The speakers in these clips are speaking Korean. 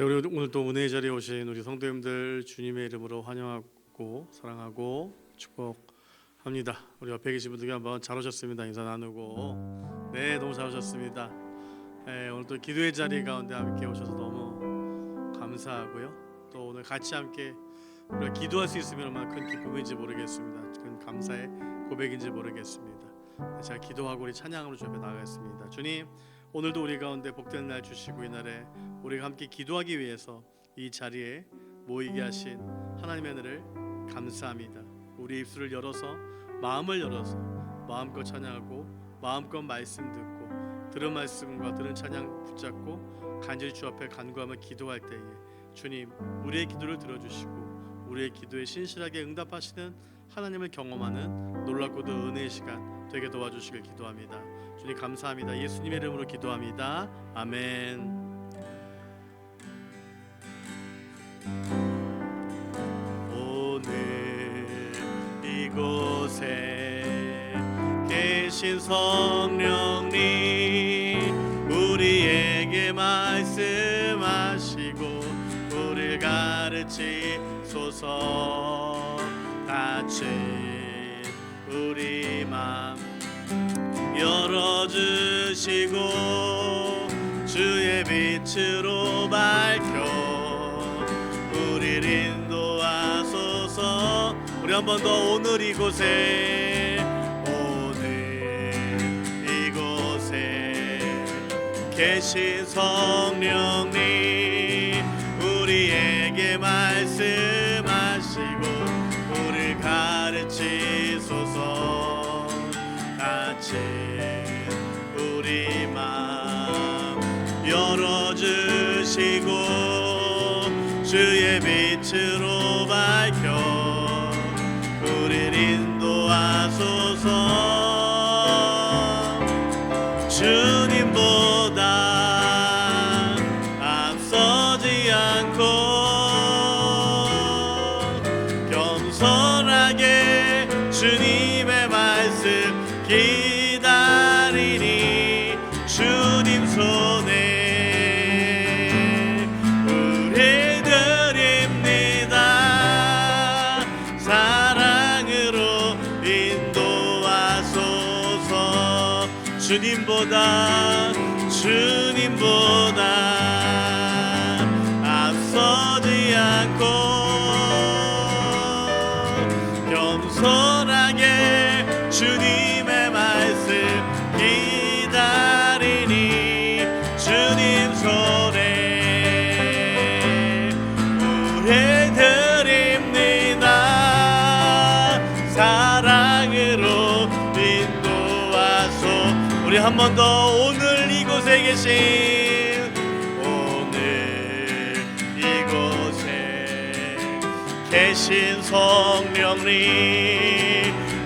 네, 우리 오늘 또 은혜의 자리에 오신 우리 성도님들 주님의 이름으로 환영하고 사랑하고 축복합니다. 우리 옆에 계신 분들께 한번 잘 오셨습니다. 인사 나누고. 네, 너무 잘 오셨습니다. 네, 오늘 또 기도의 자리 가운데 함께 오셔서 너무 감사하고요. 또 오늘 같이 함께 우리가 기도할 수 있으면 얼마나 큰 기쁨인지 모르겠습니다. 큰 감사의 고백인지 모르겠습니다. 네, 제가 기도하고 우리 찬양으로 주 앞에 나가겠습니다. 주님, 오늘도 우리 가운데 복된 날 주시고 이 날에 우리가 함께 기도하기 위해서 이 자리에 모이게 하신 하나님의 은혜를 감사합니다. 우리 입술을 열어서 마음을 열어서 마음껏 찬양하고 마음껏 말씀 듣고 들은 말씀과 들은 찬양 붙잡고 간절히 주 앞에 간구하며 기도할 때에 주님, 우리의 기도를 들어주시고 우리의 기도에 신실하게 응답하시는 하나님을 경험하는 놀랍고도 은혜의 시간 되게 도와주시길 기도합니다. 주님 감사합니다. 예수님의 이름으로 기도합니다. 아멘. 오늘 이곳에 계신 성령님 우리에게 말씀하시고 우리를 가르치소서. 닫힌 우리 맘 열어주시고 주의 빛으로 밝혀 우리를 인도하소서. 우리 한 번 더. 오늘 이곳에 계신 성령님 우리에게 말씀하시고 우리를 가르치소서. 닫힌 우리 맘 열어주시고 주의 빛으로 밝혀 우리를 인도하소서. 주님보다 앞서지 않고 겸손하게 주님의 말씀 기다리니 주님 손에 우리 드립니다. 사랑으로 인도하소서. 주님보다 앞서지 않고 겸손하게 주님의 말씀 기다리니 주님 손에 우리 드립니다. 사랑으로 인도하소. 우리 한 번 더. 오늘 이곳에 계신 성령님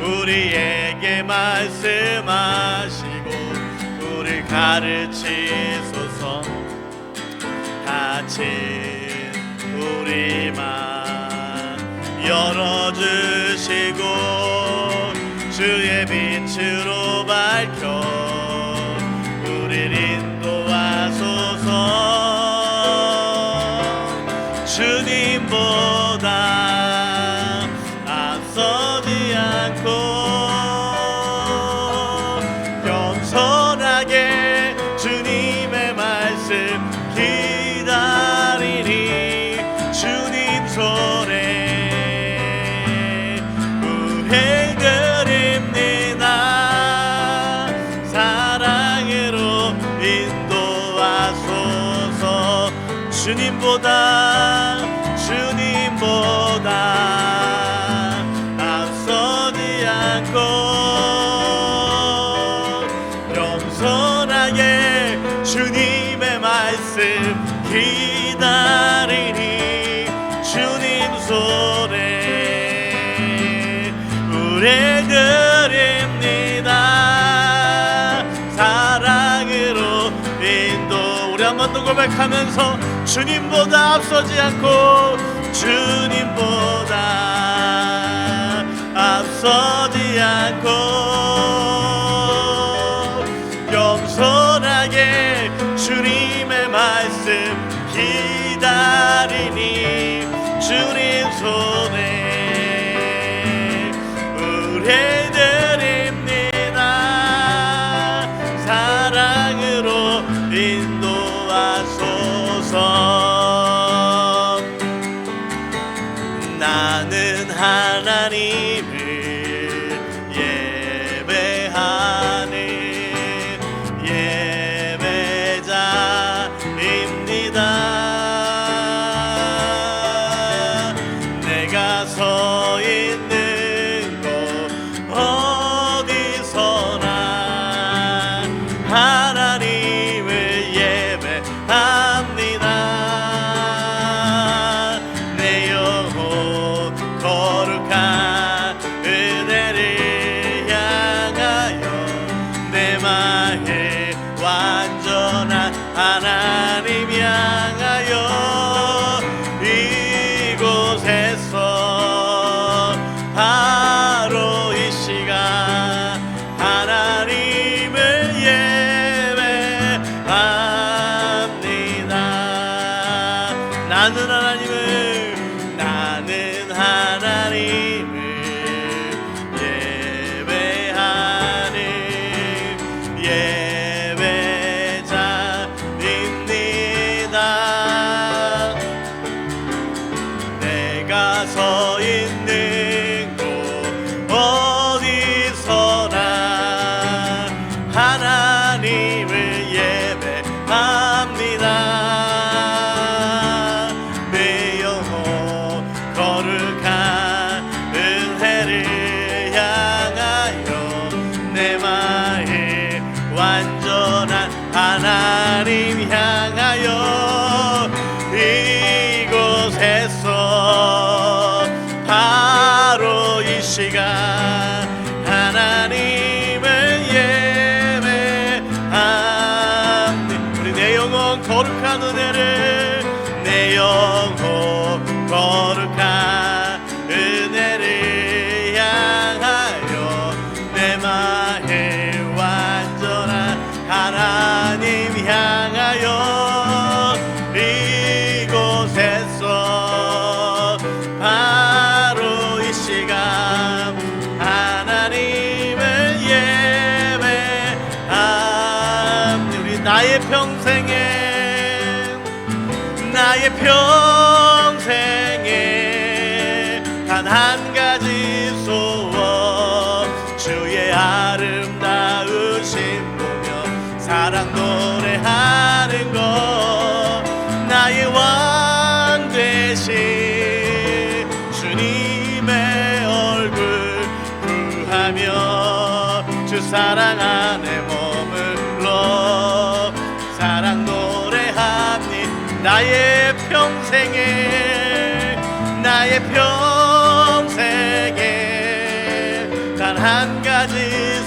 우리에게 말씀하시고 우리를 가르치소서. 닫힌 우리 맘 열어주시고 주의 빛으로 밝혀 우리를 인도하소서. 주님보다 앞서지 않고 겸손하게 주님의 말씀 기다리니 주님 손에 우리 드립니다. 사랑으로 인도하소서. 주님보다 앞서지 않고 겸손하게 주님의 말씀 기다리니 주님 손에 우리 드립니다. 사랑으로 인도. 우리 한 번 더 고백하면서 주님보다 앞서지 않고 주님보다 앞서지 않고 겸손하게 주님의 말씀 기다리니 나는 하나님을 예배하는 예배자입니다. 내가 서 있는 곳 어디서나 하나님을 예배합니다. 내 영혼 거룩한 은혜를 향하여 내 마음을 완전한 하나님 향하여 이곳에서 바로 이 시간 하나님을 예배합니다. 나는 하나님을 예배하는 예배자입니다. 내가 서 있는 곳 어디서나 하나님을 예배합니다. 내 영혼 거룩한 은혜를 향하여 내 마음 완전한 하나님 향하여 이곳에서 바로 이 시간 하나님을 예배합니다. 우리 내 영혼 거룩한 은혜를 내 영혼 거룩한 은혜를 향하여 내 마음 완전한 하나님 향하여 이곳에서 바로 이 시간 하나님을 예배합니다. 우리 나의 평생에 단 한 가지 소원 주의 아름다우심 보며 사랑 노래하는 것 나의 왕 되신 주님의 얼굴 구하며 주 사랑 안에 머물러 사랑 노래합니다. 나의 평생에 단 한 가지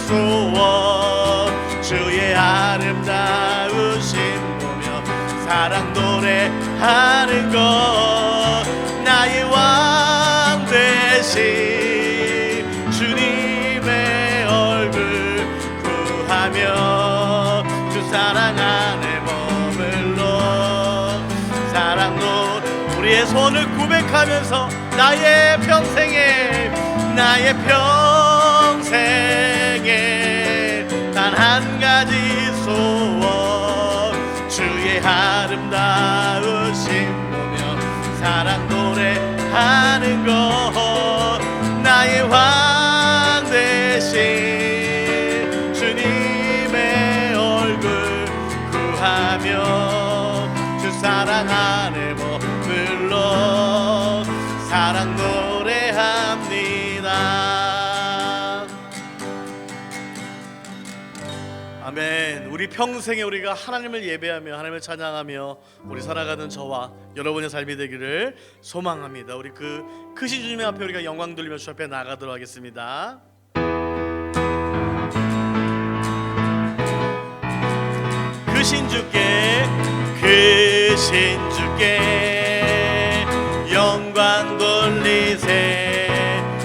소원 주의 아름다우심 보며 사랑 노래하는 것 나의 왕 되신 주님의 얼굴 구하며 주 사랑 안에 머물러 사랑 노래 우리의 소원을 고백하면서 나의 평생에 단 한 가지 소원 주의 아름다우심 보며 사랑 노래하는 것 나의 왕 되신 주님의 얼굴 구하며 주 사랑 안에 머물러 사랑 노래합니다. 아멘. 우리 평생에 우리가 하나님을 예배하며 하나님을 찬양하며 우리 살아가는 저와 여러분의 삶이 되기를 소망합니다. 우리 그 크신 주님의 앞에 우리가 영광 돌리며 주 앞에 나가도록 하겠습니다. 크신 주께 영광 돌리세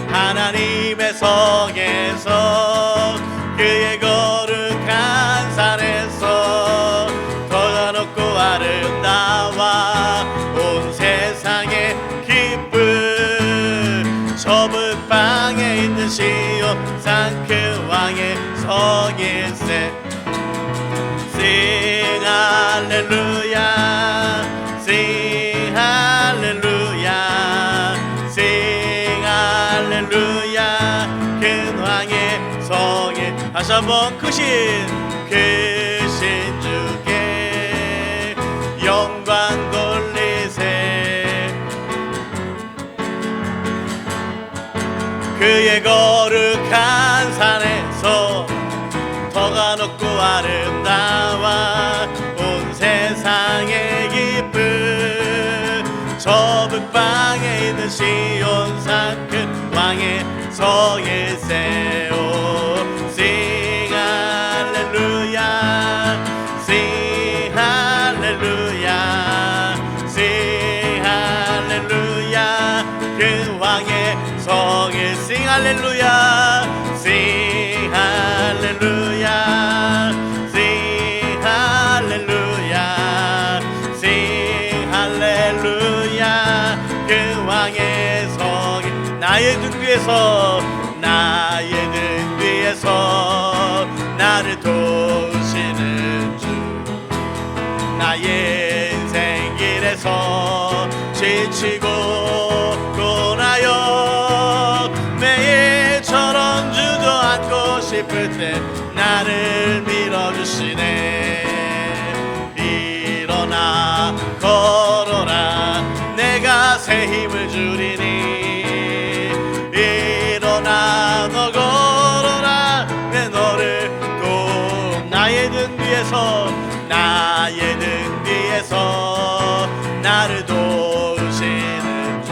하나님의 성에서 그의 거룩한 산에서 더가 높고 아름다워 온 세상의 기쁨 좁은 방에 있는 시온산 그 왕의 성일세 Sing hallelujah, sing hallelujah, sing 할렐루야 근황의 성에 다시 한번 크신 주께 영광 돌리세 그의 거룩한 산에서 터가 높고 아름다워 온 세상의 기쁨 저 북방에 있는 시온산 큰 왕의 성에 세워 Sing 할렐루야 Sing 할렐루야 Sing 할렐루야 그 왕의 성에 Sing 할렐루야 Sing 할렐루야 Sing 할렐루야 Sing 할렐루야 그 왕의 성에 나의 등 뒤에서 나를 도우시는 주 나의 인생 길에서 지치고 고나여 매일처럼 주저앉고 싶을 때 나를 밀어주시네 일어나 걸어라 내가 새 힘을 주리니 일어나 너 걸어라 내 너를 나의 등 뒤에서 나를 도우시는 주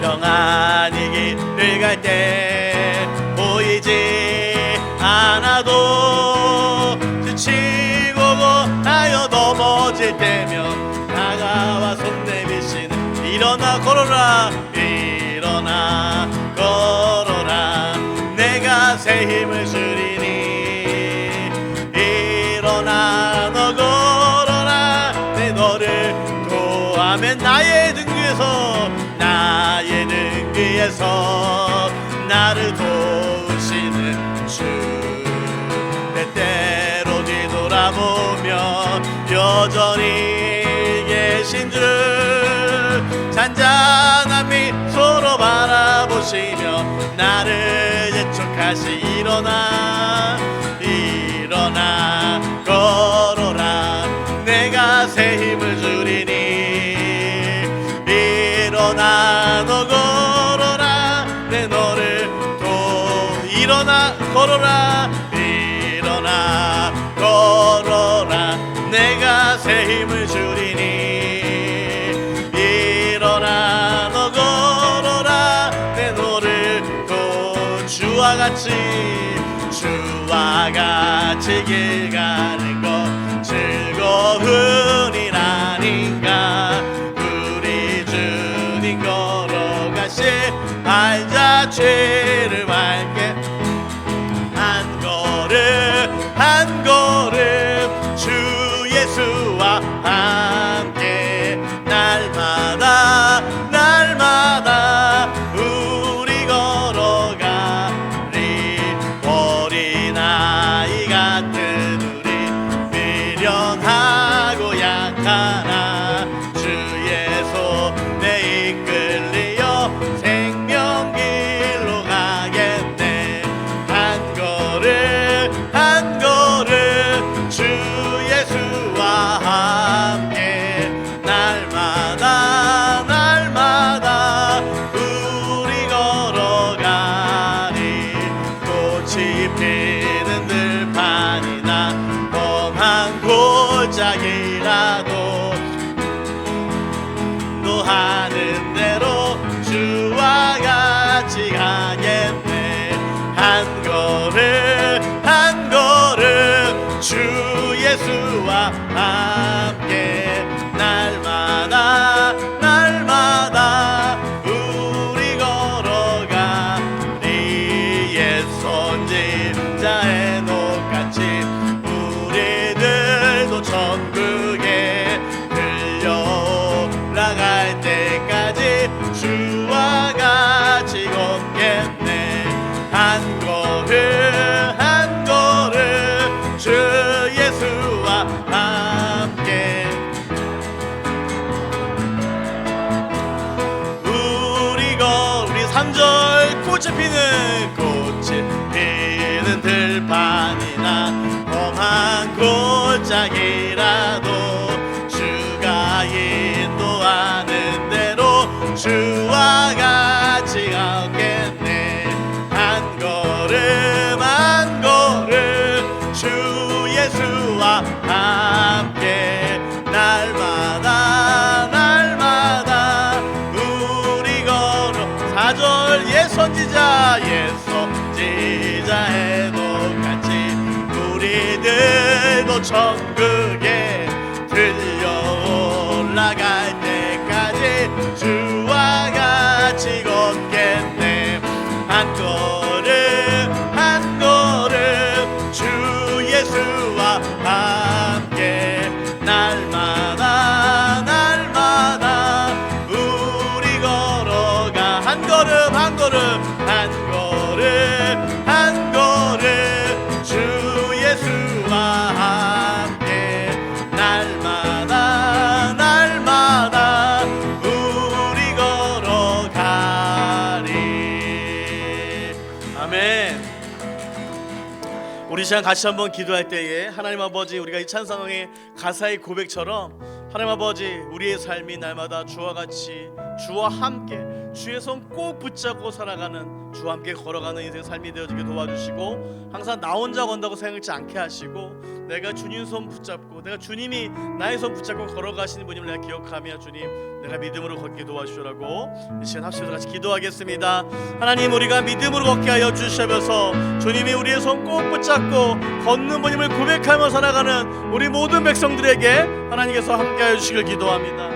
평안히 길을 갈 때 보이지 않아도 지치고 고하여 넘어질 때면 다가와 손 내미시는 일어나 걸어라 일어나 걸어라 내가 새 힘을 주리니 일어나 너 걸어라 내 너를 도하면 나의 등 위에서 나를 도우시는 주 때때로 뒤돌아보며 여전히 계신 주 잔잔한 미소로 바라보시며 나를 재촉하시 일어나 걸어라 내가 새 힘을 주리니 일어나 너 걸어라 내 너를 일어나 걸어라 일어나 걸어라 내가 새 힘을 주리니 일어나 너 걸어라 내 너를 주와 같이 길 가는 것 즐거운 일 아닌가 우리 주님 걸어가시 알자 죄를 맑게 한 걸음 주 예수와 함께 날마다 우리 걸어가리 어린아이 같은 우리 미련하고 약하나 주의 손에 이끌리어 생명길로 가 3절 꽃이 피는 들판이나 험한 골짜기라도 주가 인도하는 대로 주와 같이 걷겠네. 한 걸음 한 걸음 주 예수와 함께 날마다 날마다 우리 걸어. 4절 옛 선지자의 똑같이 우리들도 천국에 들려 올라갈 때까지 주와 같이 걷겠네. 한 걸음 한 걸음 주 예수와 함께 날마다 날마다 우리 걸어가. 한 걸음 한 걸음 한 걸음 한 걸음 주 예수와 함께 날마다 날마다 우리 걸어가리. 아멘. 우리 시간 같이 한번 기도할 때에 하나님 아버지, 우리가 이 찬송의 가사의 고백처럼 하나님 아버지, 우리의 삶이 날마다 주와 같이 주와 함께 주의 손 꼭 붙잡고 살아가는, 주와 함께 걸어가는 인생 삶이 되어지게 도와주시고, 항상 나 혼자 건다고 생각지 않게 하시고, 내가 주님 손 붙잡고, 내가 주님이 나의 손 붙잡고 걸어가시는 분임을 내가 기억하며 주님 내가 믿음으로 걷게 도와주시라고 이 시간 합심해서 같이 기도하겠습니다. 하나님, 우리가 믿음으로 걷게 하여 주시면서 주님이 우리의 손 꼭 붙잡고 걷는 분임을 고백하며 살아가는 우리 모든 백성들에게 하나님께서 함께하여 주시길 기도합니다.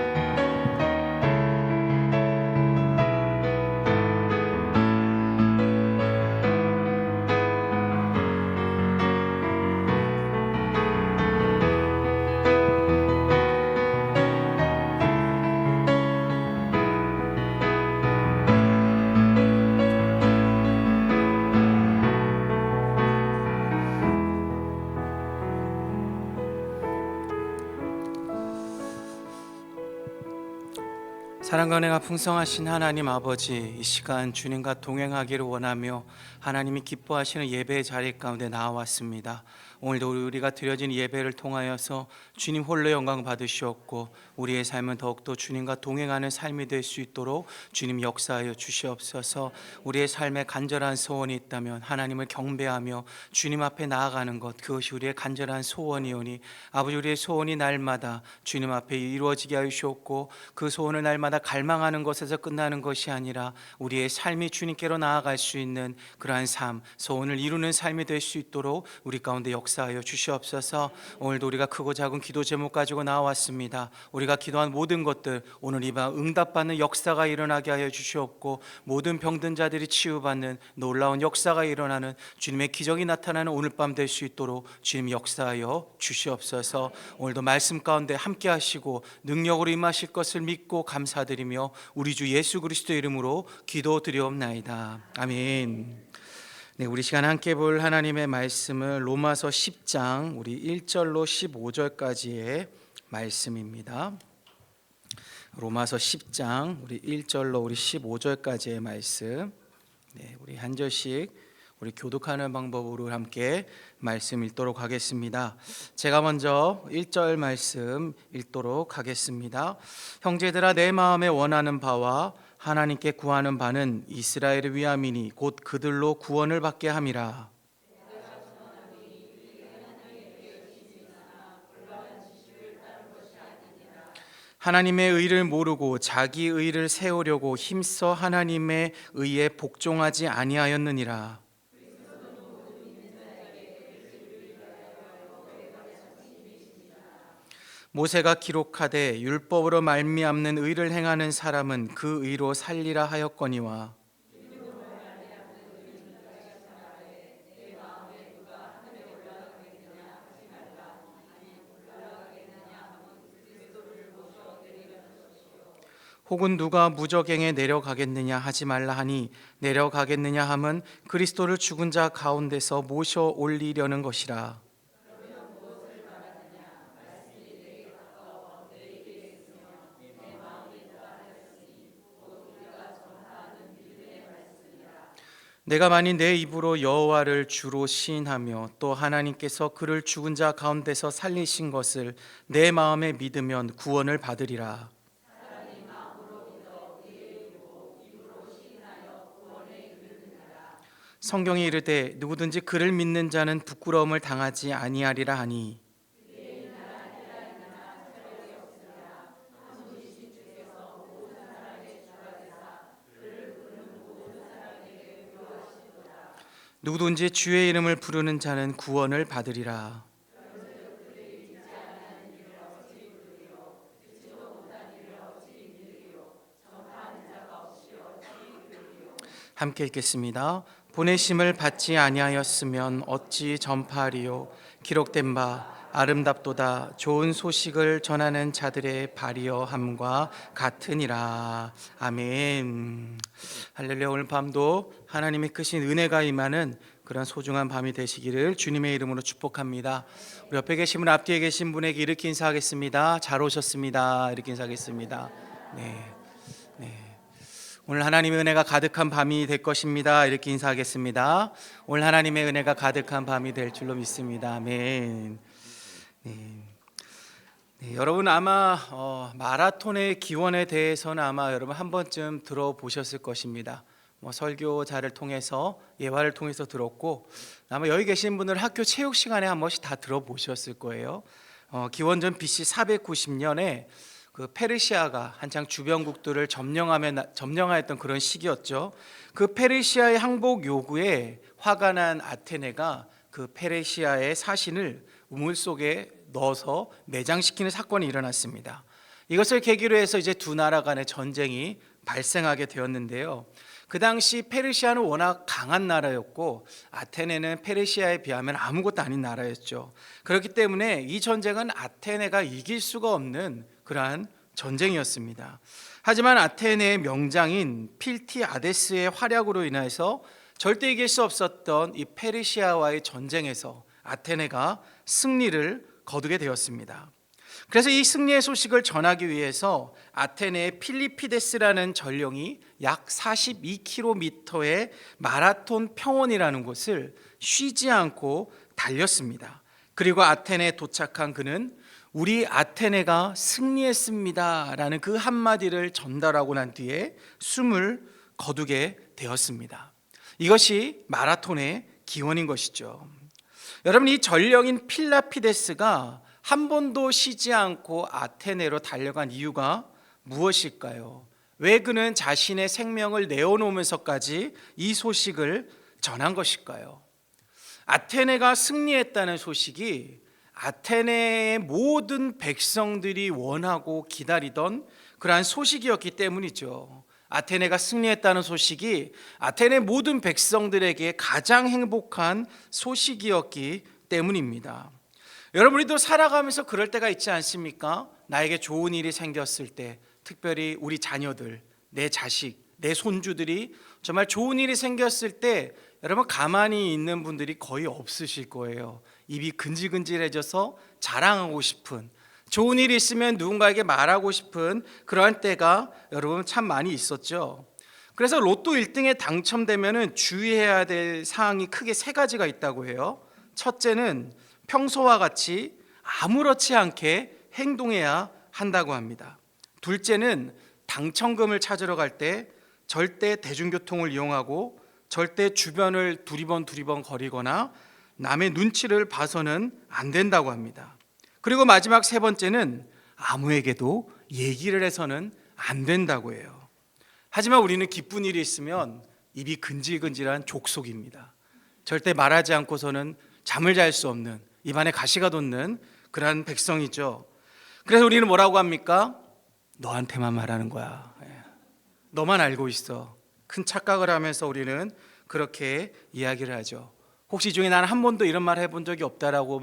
사랑과 은혜가 풍성하신 하나님 아버지, 이 시간 주님과 동행하기를 원하며 하나님이 기뻐하시는 예배의 자리 가운데 나와왔습니다. 오늘도 우리가 드려진 예배를 통하여서 주님 홀로 영광 받으시옵고, 우리의 삶은 더욱더 주님과 동행하는 삶이 될 수 있도록 주님 역사하여 주시옵소서. 우리의 삶에 간절한 소원이 있다면 하나님을 경배하며 주님 앞에 나아가는 것, 그것이 우리의 간절한 소원이오니 아버지, 우리의 소원이 날마다 주님 앞에 이루어지게 하시옵고, 그 소원을 날마다 갈망하는 것에서 끝나는 것이 아니라 우리의 삶이 주님께로 나아갈 수 있는 그러한 삶, 소원을 이루는 삶이 될 수 있도록 우리 가운데 역사하여 주시옵소서. 오늘도 우리가 크고 작은 기도 제목 가지고 나왔습니다. 우리가 기도한 모든 것들 오늘 이 밤 응답받는 역사가 일어나게 하여 주시옵고, 모든 병든 자들이 치유받는 놀라운 역사가 일어나는 주님의 기적이 나타나는 오늘 밤 될 수 있도록 주님 역사하여 주시옵소서. 오늘도 말씀 가운데 함께 하시고 능력으로 임하실 것을 믿고 감사드리며 우리 주 예수 그리스도 이름으로 기도드리옵나이다. 아멘. 네, 우리 시간 함께 볼 하나님의 말씀은 로마서 10장 우리 1절로 15절까지의 말씀입니다. 로마서 10장 우리 1절로 우리 15절까지의 말씀. 네, 우리 한 절씩 우리 교독하는 방법으로 함께 말씀 읽도록 하겠습니다. 제가 먼저 1절 말씀 읽도록 하겠습니다. 형제들아, 내 마음에 원하는 바와 하나님께 구하는 바는 이스라엘을 위함이니 곧 그들로 구원을 받게 함이라. 하나님의 의를 모르고 자기 의를 세우려고 힘써 하나님의 의에 복종하지 아니하였느니라. 모세가 기록하되 율법으로 말미암는 의를 행하는 사람은 그 의로 살리라 하였거니와, 혹은 누가 무저갱에 내려가겠느냐 하지 말라 하니, 내려가겠느냐 함은 그리스도를 죽은 자 가운데서 모셔 올리려는 것이라. 내가 만일 내 입으로 여호와를 주로 시인하며 또 하나님께서 그를 죽은 자 가운데서 살리신 것을 내 마음에 믿으면 구원을 받으리라. 성경이 이르되 누구든지 그를 믿는 자는 부끄러움을 당하지 아니하리라 하니, 누구든지 주의 이름을 부르는 자는 구원을 받으리라. 함께 읽겠습니다. 보내심을 받지 아니하였으면 어찌 전파하리요. 기록된 바 아름답도다 좋은 소식을 전하는 자들의 발이여 함과 같으니라. 아멘. 할렐루야. 오늘 밤도 하나님의 크신 은혜가 임하는 그런 소중한 밤이 되시기를 주님의 이름으로 축복합니다. 우리 옆에 계신 분, 앞뒤에 계신 분에게 이렇게 인사하겠습니다. 잘 오셨습니다. 이렇게 인사하겠습니다. 네. 오늘 하나님의 은혜가 가득한 밤이 될 것입니다. 이렇게 인사하겠습니다. 오늘 하나님의 은혜가 가득한 밤이 될 줄로 믿습니다. 아멘. 여러분 아마 마라톤의 기원에 대해서는 아마 여러분 한 번쯤 들어보셨을 것입니다. 설교자를 통해서 예화를 통해서 들었고, 아마 여기 계신 분들 학교 체육 시간에 한 번씩 다 들어보셨을 거예요. 기원전 BC 490년에 그 페르시아가 한창 주변국들을 점령하였던 그런 시기였죠. 그 페르시아의 항복 요구에 화가 난 아테네가 그 페르시아의 사신을 우물 속에 넣어서 매장시키는 사건이 일어났습니다. 이것을 계기로 해서 이제 두 나라 간의 전쟁이 발생하게 되었는데요. 그 당시 페르시아는 워낙 강한 나라였고 아테네는 페르시아에 비하면 아무것도 아닌 나라였죠. 그렇기 때문에 이 전쟁은 아테네가 이길 수가 없는 그러한 전쟁이었습니다. 하지만 아테네의 명장인 필티아데스의 활약으로 인해서 절대 이길 수 없었던 이 페르시아와의 전쟁에서 아테네가 승리를 거두게 되었습니다. 그래서 이 승리의 소식을 전하기 위해서 아테네의 필리피데스라는 전령이 약 42km의 마라톤 평원이라는 곳을 쉬지 않고 달렸습니다. 그리고 아테네에 도착한 그는 우리 아테네가 승리했습니다 라는 그 한마디를 전달하고 난 뒤에 숨을 거두게 되었습니다. 이것이 마라톤의 기원인 것이죠. 여러분, 이 전령인 필라피데스가 한 번도 쉬지 않고 아테네로 달려간 이유가 무엇일까요? 왜 그는 자신의 생명을 내어놓으면서까지 이 소식을 전한 것일까요? 아테네가 승리했다는 소식이 아테네의 모든 백성들이 원하고 기다리던 그러한 소식이었기 때문이죠. 아테네가 승리했다는 소식이 아테네 모든 백성들에게 가장 행복한 소식이었기 때문입니다. 여러분, 우리도 살아가면서 그럴 때가 있지 않습니까? 나에게 좋은 일이 생겼을 때, 특별히 우리 자녀들, 내 자식, 내 손주들이 정말 좋은 일이 생겼을 때 여러분 가만히 있는 분들이 거의 없으실 거예요. 입이 근질근질해져서 자랑하고 싶은, 좋은 일이 있으면 누군가에게 말하고 싶은 그러한 때가 여러분 참 많이 있었죠. 그래서 로또 1등에 당첨되면 주의해야 될 사항이 크게 세 가지가 있다고 해요. 첫째는 평소와 같이 아무렇지 않게 행동해야 한다고 합니다. 둘째는 당첨금을 찾으러 갈 때 절대 대중교통을 이용하고 절대 주변을 두리번 거리거나 남의 눈치를 봐서는 안 된다고 합니다. 그리고 마지막 세 번째는 아무에게도 얘기를 해서는 안 된다고 해요. 하지만 우리는 기쁜 일이 있으면 입이 근질근질한 족속입니다. 절대 말하지 않고서는 잠을 잘 수 없는, 입안에 가시가 돋는 그러한 백성이죠. 그래서 우리는 뭐라고 합니까? 너한테만 말하는 거야. 너만 알고 있어. 큰 착각을 하면서 우리는 그렇게 이야기를 하죠. 혹시 이 중에 나는 한 번도 이런 말 해본 적이 없다라고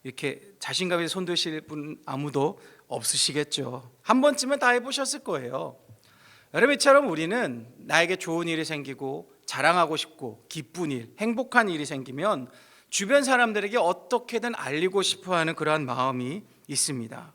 이렇게 자신감에 손 드실 분 아무도 없으시겠죠. 한 번쯤은 다 해보셨을 거예요. 여러분처럼 우리는 나에게 좋은 일이 생기고 자랑하고 싶고 기쁜 일, 행복한 일이 생기면 주변 사람들에게 어떻게든 알리고 싶어하는 그러한 마음이 있습니다.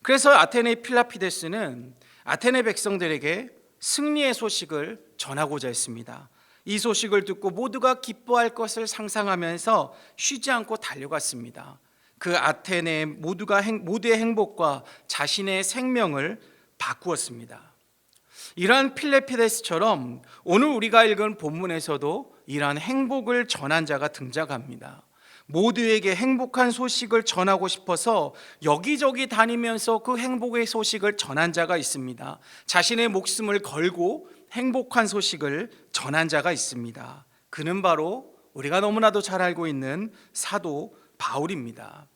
그래서 아테네의 필라피데스는 아테네 백성들에게 승리의 소식을 전하고자 했습니다. 이 소식을 듣고 모두가 기뻐할 것을 상상하면서 쉬지 않고 달려갔습니다. 그 아테네 모두의 행복과 자신의 생명을 바꾸었습니다. 이러한 필레피데스처럼 오늘 우리가 읽은 본문에서도 이러한 행복을 전한 자가 등장합니다. 모두에게 행복한 소식을 전하고 싶어서 여기저기 다니면서 그 행복의 소식을 전한 자가 있습니다. 자신의 목숨을 걸고 행복한 소식을 전한 자가 있습니다. 그는 바로 우리가 너무나도 잘 알고 있는 사도 바울입니다.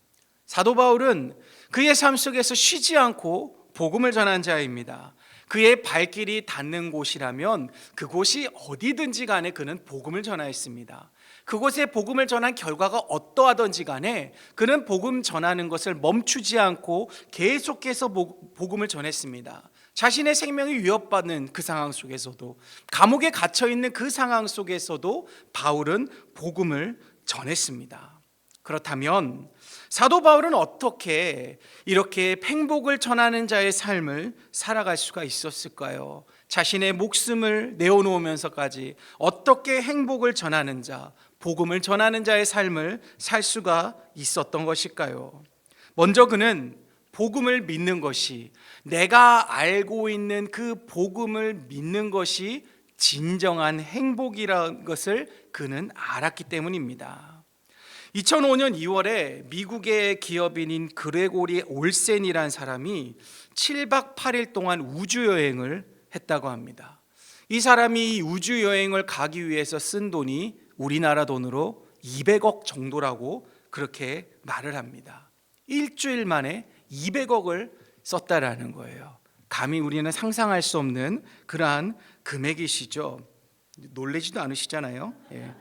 사도 바울은 그의 삶 속에서 쉬지 않고 복음을 전한 자입니다. 그의 발길이 닿는 곳이라면 그곳이 어디든지 간에 그는 복음을 전하였습니다. 그곳에 복음을 전한 결과가 어떠하든지 간에 그는 복음 전하는 것을 멈추지 않고 계속해서 복음을 전했습니다. 자신의 생명이 위협받는 그 상황 속에서도, 감옥에 갇혀있는 그 상황 속에서도 바울은 복음을 전했습니다. 그렇다면 사도 바울은 어떻게 이렇게 행복을 전하는 자의 삶을 살아갈 수가 있었을까요? 자신의 목숨을 내어놓으면서까지 어떻게 행복을 전하는 자, 복음을 전하는 자의 삶을 살 수가 있었던 것일까요? 먼저 그는 복음을 믿는 것이, 내가 알고 있는 그 복음을 믿는 것이 진정한 행복이라는 것을 그는 알았기 때문입니다. 2005년 2월에 미국의 기업인인 그레고리 올센이라는 사람이 7박 8일 동안 우주여행을 했다고 합니다. 이 사람이 우주여행을 가기 위해서 쓴 돈이 우리나라 돈으로 200억 정도라고 그렇게 말을 합니다. 일주일 만에 200억을 썼다라는 거예요. 감히 우리는 상상할 수 없는 그러한 금액이시죠. 놀라지도 않으시잖아요. 예.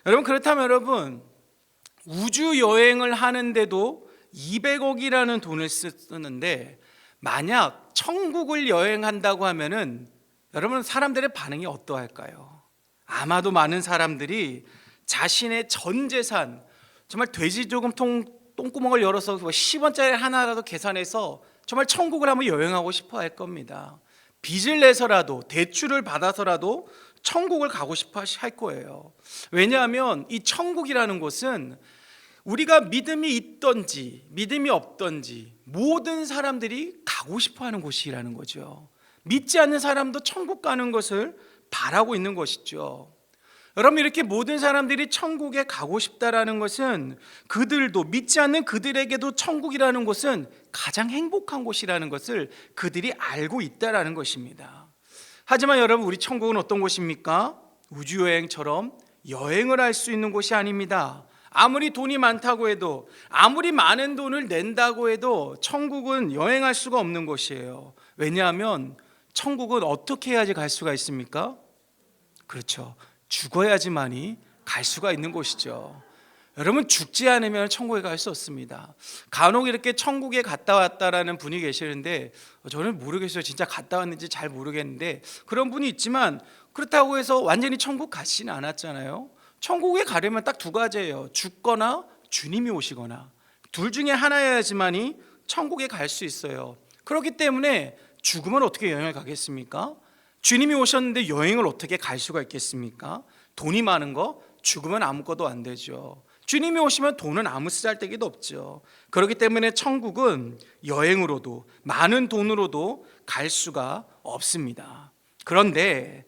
여러분, 그렇다면 여러분, 우주 여행을 하는데도 200억이라는 돈을 쓰는데 만약 천국을 여행한다고 하면은 여러분, 사람들의 반응이 어떠할까요? 아마도 많은 사람들이 자신의 전 재산, 정말 돼지 저금통 똥구멍을 열어서 10원짜리 하나라도 계산해서 정말 천국을 한번 여행하고 싶어 할 겁니다. 빚을 내서라도, 대출을 받아서라도 천국을 가고 싶어 할 거예요. 왜냐하면 이 천국이라는 곳은 우리가 믿음이 있던지 믿음이 없던지 모든 사람들이 가고 싶어 하는 곳이라는 거죠. 믿지 않는 사람도 천국 가는 것을 바라고 있는 것이죠. 여러분, 이렇게 모든 사람들이 천국에 가고 싶다라는 것은 그들도, 믿지 않는 그들에게도 천국이라는 곳은 가장 행복한 곳이라는 것을 그들이 알고 있다라는 것입니다. 하지만 여러분, 우리 천국은 어떤 곳입니까? 우주여행처럼 여행을 할 수 있는 곳이 아닙니다. 아무리 돈이 많다고 해도, 아무리 많은 돈을 낸다고 해도 천국은 여행할 수가 없는 곳이에요. 왜냐하면 천국은 어떻게 해야지 갈 수가 있습니까? 그렇죠, 죽어야지만이 갈 수가 있는 곳이죠. 여러분, 죽지 않으면 천국에 갈 수 없습니다. 간혹 이렇게 천국에 갔다 왔다라는 분이 계시는데 저는 모르겠어요. 진짜 갔다 왔는지 잘 모르겠는데 그런 분이 있지만 그렇다고 해서 완전히 천국 가시는 않았잖아요. 천국에 가려면 딱 두 가지예요. 죽거나 주님이 오시거나, 둘 중에 하나여야지만이 천국에 갈 수 있어요. 그렇기 때문에 죽으면 어떻게 여행을 가겠습니까? 주님이 오셨는데 여행을 어떻게 갈 수가 있겠습니까? 돈이 많은 거 죽으면 아무것도 안 되죠. 주님이 오시면 돈은 아무 쓰잘데기도 없죠. 그렇기 때문에 천국은 여행으로도 많은 돈으로도 갈 수가 없습니다. 그런데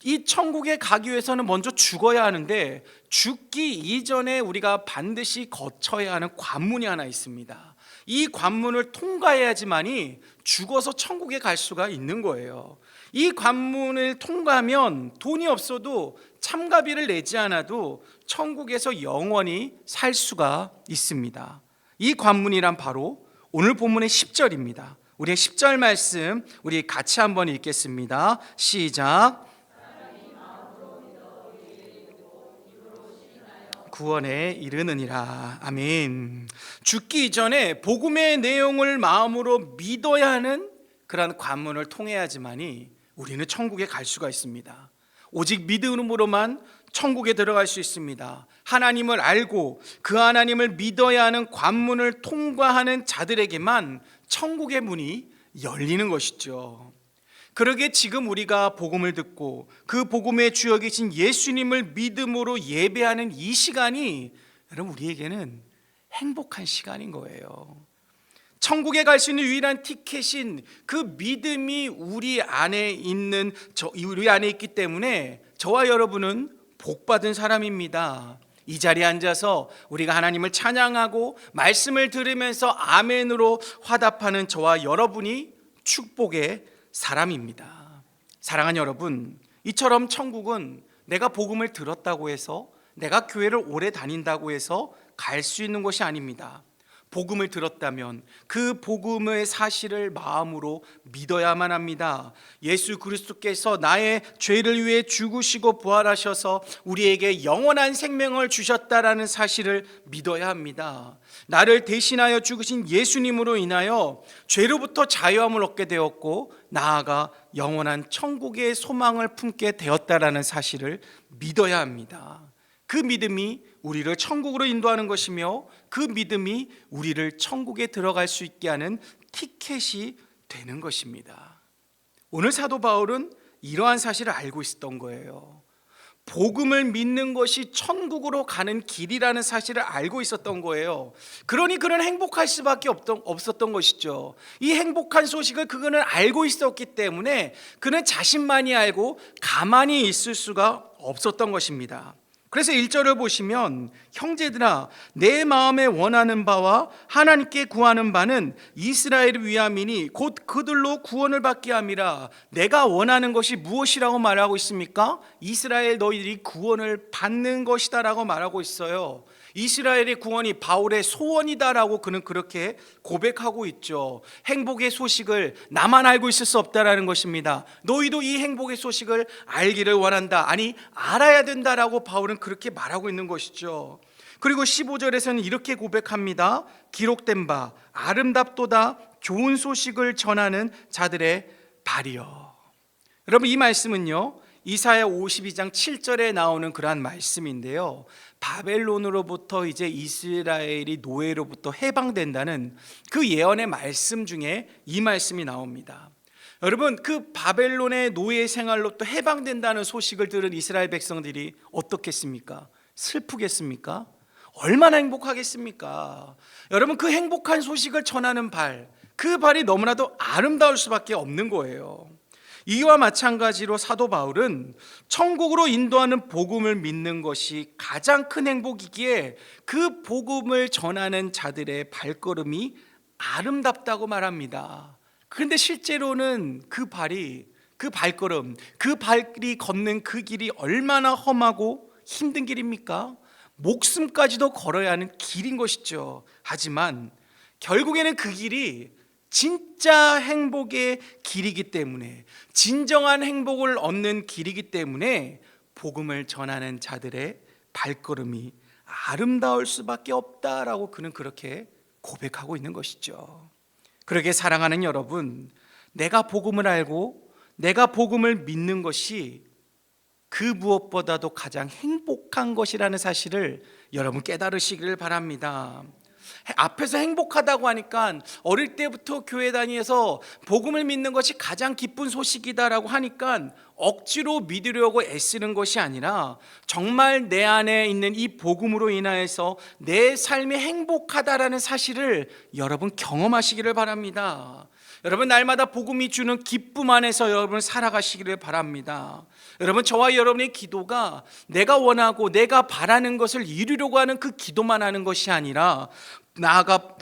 이 천국에 가기 위해서는 먼저 죽어야 하는데 죽기 이전에 우리가 반드시 거쳐야 하는 관문이 하나 있습니다. 이 관문을 통과해야지만이 죽어서 천국에 갈 수가 있는 거예요. 이 관문을 통과하면 돈이 없어도 참가비를 내지 않아도 천국에서 영원히 살 수가 있습니다. 이 관문이란 바로 오늘 본문의 10절입니다. 우리의 10절 말씀 우리 같이 한번 읽겠습니다. 시작. 구원에 이르느니라. 아멘. 죽기 이전에 복음의 내용을 마음으로 믿어야 하는 그러한 관문을 통해야지만이 우리는 천국에 갈 수가 있습니다. 오직 믿음으로만 천국에 들어갈 수 있습니다. 하나님을 알고 그 하나님을 믿어야 하는 관문을 통과하는 자들에게만 천국의 문이 열리는 것이죠. 그러게 지금 우리가 복음을 듣고 그 복음의 주여 계신 예수님을 믿음으로 예배하는 이 시간이 여러분 우리에게는 행복한 시간인 거예요. 천국에 갈 수 있는 유일한 티켓인 그 믿음이 우리 안에 있기 때문에 저와 여러분은 복받은 사람입니다. 이 자리에 앉아서 우리가 하나님을 찬양하고 말씀을 들으면서 아멘으로 화답하는 저와 여러분이 축복의 사람입니다. 사랑하는 여러분, 이처럼 천국은 내가 복음을 들었다고 해서, 내가 교회를 오래 다닌다고 해서 갈 수 있는 것이 아닙니다. 복음을 들었다면 그 복음의 사실을 마음으로 믿어야만 합니다. 예수 그리스도께서 나의 죄를 위해 죽으시고 부활하셔서 우리에게 영원한 생명을 주셨다라는 사실을 믿어야 합니다. 나를 대신하여 죽으신 예수님으로 인하여 죄로부터 자유함을 얻게 되었고 나아가 영원한 천국의 소망을 품게 되었다라는 사실을 믿어야 합니다. 그 믿음이 우리를 천국으로 인도하는 것이며 그 믿음이 우리를 천국에 들어갈 수 있게 하는 티켓이 되는 것입니다. 오늘 사도 바울은 이러한 사실을 알고 있었던 거예요. 복음을 믿는 것이 천국으로 가는 길이라는 사실을 알고 있었던 거예요. 그러니 그는 행복할 수밖에 없었던 것이죠. 이 행복한 소식을 그는 알고 있었기 때문에 그는 자신만이 알고 가만히 있을 수가 없었던 것입니다. 그래서 1절을 보시면 형제들아 내 마음에 원하는 바와 하나님께 구하는 바는 이스라엘을 위함이니 곧 그들로 구원을 받게 함이라. 내가 원하는 것이 무엇이라고 말하고 있습니까? 이스라엘 너희들이 구원을 받는 것이다 라고 말하고 있어요. 이스라엘의 구원이 바울의 소원이다라고 그는 그렇게 고백하고 있죠. 행복의 소식을 나만 알고 있을 수 없다라는 것입니다. 너희도 이 행복의 소식을 알기를 원한다. 아니 알아야 된다라고 바울은 그렇게 말하고 있는 것이죠. 그리고 15절에서는 이렇게 고백합니다. 기록된 바 아름답도다 좋은 소식을 전하는 자들의 발이여. 여러분 이 말씀은요 이사야 52장 7절에 나오는 그러한 말씀인데요, 바벨론으로부터 이제 이스라엘이 노예로부터 해방된다는 그 예언의 말씀 중에 이 말씀이 나옵니다. 여러분 그 바벨론의 노예 생활로 또 해방된다는 소식을 들은 이스라엘 백성들이 어떻겠습니까? 슬프겠습니까? 얼마나 행복하겠습니까? 여러분 그 행복한 소식을 전하는 발, 그 발이 너무나도 아름다울 수밖에 없는 거예요. 이와 마찬가지로 사도 바울은 천국으로 인도하는 복음을 믿는 것이 가장 큰 행복이기에 그 복음을 전하는 자들의 발걸음이 아름답다고 말합니다. 그런데 실제로는 그 발걸음, 그 발이 걷는 그 길이 얼마나 험하고 힘든 길입니까? 목숨까지도 걸어야 하는 길인 것이죠. 하지만 결국에는 그 길이 진짜 행복의 길이기 때문에, 진정한 행복을 얻는 길이기 때문에 복음을 전하는 자들의 발걸음이 아름다울 수밖에 없다라고 그는 그렇게 고백하고 있는 것이죠. 그러게 사랑하는 여러분, 내가 복음을 알고 내가 복음을 믿는 것이 그 무엇보다도 가장 행복한 것이라는 사실을 여러분 깨달으시기를 바랍니다. 앞에서 행복하다고 하니까 어릴 때부터 교회 다니면서 복음을 믿는 것이 가장 기쁜 소식이다라고 하니까 억지로 믿으려고 애쓰는 것이 아니라 정말 내 안에 있는 이 복음으로 인하여서 내 삶이 행복하다라는 사실을 여러분 경험하시기를 바랍니다. 여러분 날마다 복음이 주는 기쁨 안에서 여러분 살아가시기를 바랍니다. 여러분 저와 여러분의 기도가 내가 원하고 내가 바라는 것을 이루려고 하는 그 기도만 하는 것이 아니라 나아가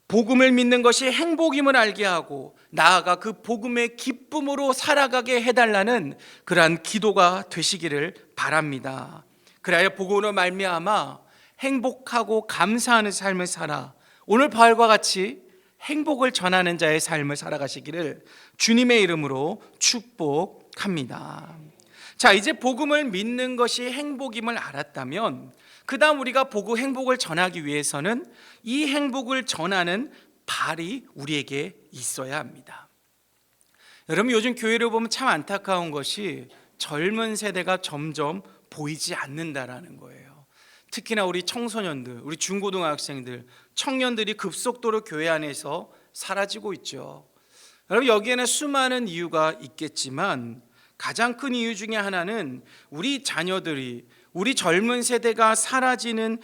복음을 믿는 것이 행복임을 알게 하고 나아가 그 복음의 기쁨으로 살아가게 해달라는 그러한 기도가 되시기를 바랍니다. 그래야 복음으로 말미암아 행복하고 감사하는 삶을 살아 오늘 바울과 같이 행복을 전하는 자의 삶을 살아가시기를 주님의 이름으로 축복합니다. 자, 이제 복음을 믿는 것이 행복임을 알았다면 그 다음 우리가 행복을 전하기 위해서는 이 행복을 전하는 발이 우리에게 있어야 합니다. 여러분 요즘 교회를 보면 참 안타까운 것이 젊은 세대가 점점 보이지 않는다라는 거예요. 특히나 우리 청소년들, 우리 중고등학생들, 청년들이 급속도로 교회 안에서 사라지고 있죠. 여러분, 여기에는 수많은 이유가 있겠지만 가장 큰 이유 중에 하나는 우리 자녀들이, 우리 젊은 세대가 사라지는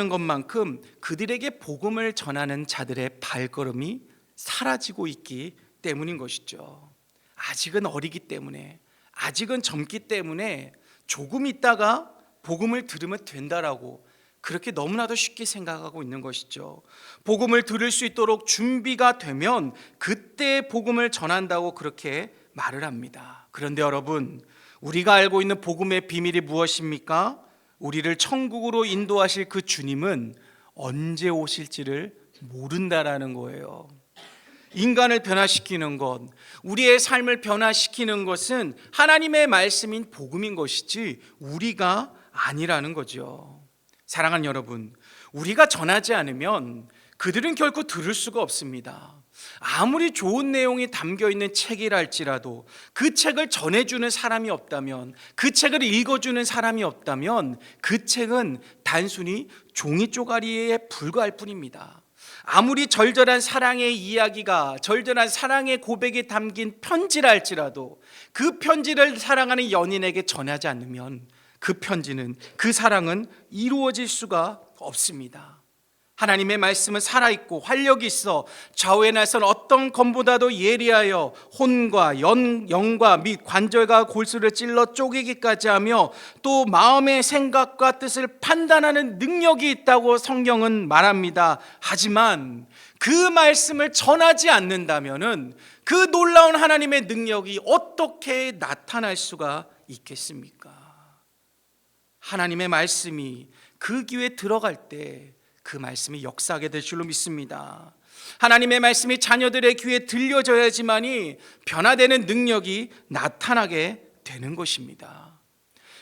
것만큼 그들에게 복음을 전하는 자들의 발걸음이 사라지고 있기 때문인 것이죠. 아직은 어리기 때문에, 아직은 젊기 때문에 조금 있다가 복음을 들으면 된다라고 그렇게 너무나도 쉽게 생각하고 있는 것이죠. 복음을 들을 수 있도록 준비가 되면 그때 복음을 전한다고 그렇게 말을 합니다. 그런데 여러분, 우리가 알고 있는 복음의 비밀이 무엇입니까? 우리를 천국으로 인도하실 그 주님은 언제 오실지를 모른다라는 거예요. 인간을 변화시키는 것, 우리의 삶을 변화시키는 것은 하나님의 말씀인 복음인 것이지 우리가 아니라는 거죠. 사랑하는 여러분, 우리가 전하지 않으면 그들은 결코 들을 수가 없습니다. 아무리 좋은 내용이 담겨 있는 책이랄지라도 그 책을 전해주는 사람이 없다면, 그 책을 읽어주는 사람이 없다면 그 책은 단순히 종이 쪼가리에 불과할 뿐입니다. 아무리 절절한 사랑의 이야기가, 절절한 사랑의 고백이 담긴 편지라 할지라도 그 편지를 사랑하는 연인에게 전하지 않으면 그 편지는, 그 사랑은 이루어질 수가 없습니다. 하나님의 말씀은 살아있고 활력이 있어 좌우에 나선 어떤 검보다도 예리하여 혼과 영과 및 관절과 골수를 찔러 쪼개기까지 하며 또 마음의 생각과 뜻을 판단하는 능력이 있다고 성경은 말합니다. 하지만 그 말씀을 전하지 않는다면은 그 놀라운 하나님의 능력이 어떻게 나타날 수가 있겠습니까? 하나님의 말씀이 그 귀에 들어갈 때 그 말씀이 역사하게 될 줄로 믿습니다. 하나님의 말씀이 자녀들의 귀에 들려져야지만이 변화되는 능력이 나타나게 되는 것입니다.